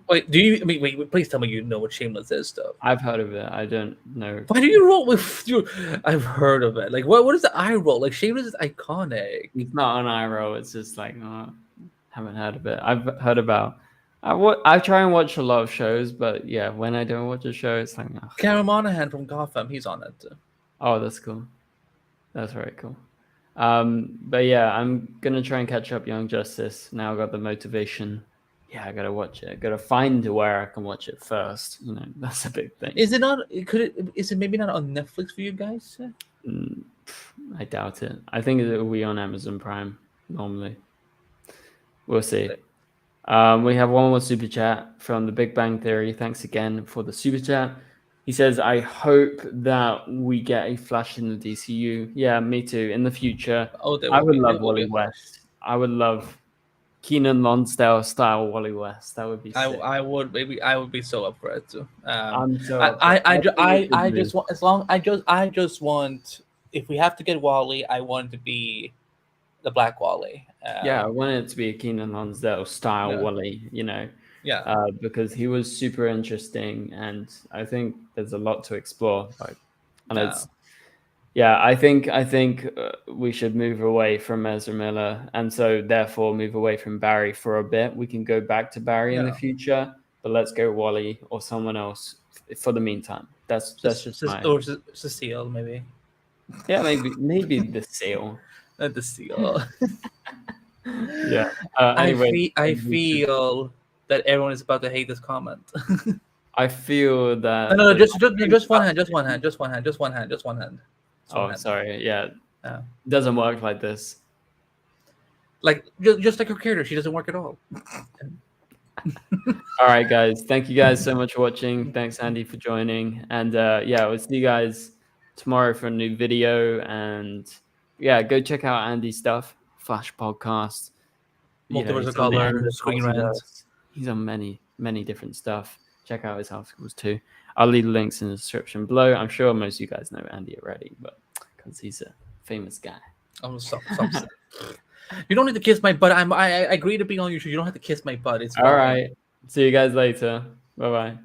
Wait, do you? I mean, wait, please tell me you know what Shameless is, though. I've heard of it. I don't know. Why do you roll with you? I've heard of it. Like, what is the eye roll? Like, Shameless is iconic. It's not an eye roll. It's just like, haven't heard of it. I've heard about. I try and watch a lot of shows, but yeah, when I don't watch a show, it's like, Cameron Monaghan from Gotham, he's on it. Oh, that's cool. That's very cool. But yeah, I'm gonna try and catch up Young Justice. Now I got the motivation. Yeah, I gotta watch it. I gotta find where I can watch it first. That's a big thing. Is it not? Is it maybe not on Netflix for you guys? I doubt it. I think it will be on Amazon Prime normally. We'll see. We have one more super chat from the Big Bang Theory. Thanks again for the super chat. He says, I hope that we get a Flash in the DCU. Yeah, me too. In the future, I would love Wally West. I would love Keenan Lonsdale style Wally West. That would be sick. I would be so up for it too. I'm so I just want, if we have to get Wally, I want it to be the Black Wally. Yeah, I want it to be a Keenan Lonsdale style Wally, Yeah. Because he was super interesting, and I think there's a lot to explore. I think we should move away from Ezra Miller, and so therefore move away from Barry for a bit. We can go back to Barry in the future, but let's go Wally or someone else for the meantime. That's just or Cecile maybe. Yeah, maybe the Seal. The Seal. Yeah. Anyway, I feel that everyone is about to hate this comment. I feel that no, just one hand. Oh, sorry. Yeah. It doesn't work like this. Like just like her character, she doesn't work at all. All right, guys. Thank you guys so much for watching. Thanks, Andy, for joining. And we'll see you guys tomorrow for a new video. And yeah, go check out Andy's stuff. Flash podcast. Multiverse of Color, Screen Rant. He's on many different stuff. Check out his articles too. I'll leave links in the description below. I'm sure most of you guys know Andy already, but because he's a famous guy. Oh, stop. You don't need to kiss my butt. I agree to be on your show. You don't have to kiss my butt. It's all right. See you guys later. Bye-bye.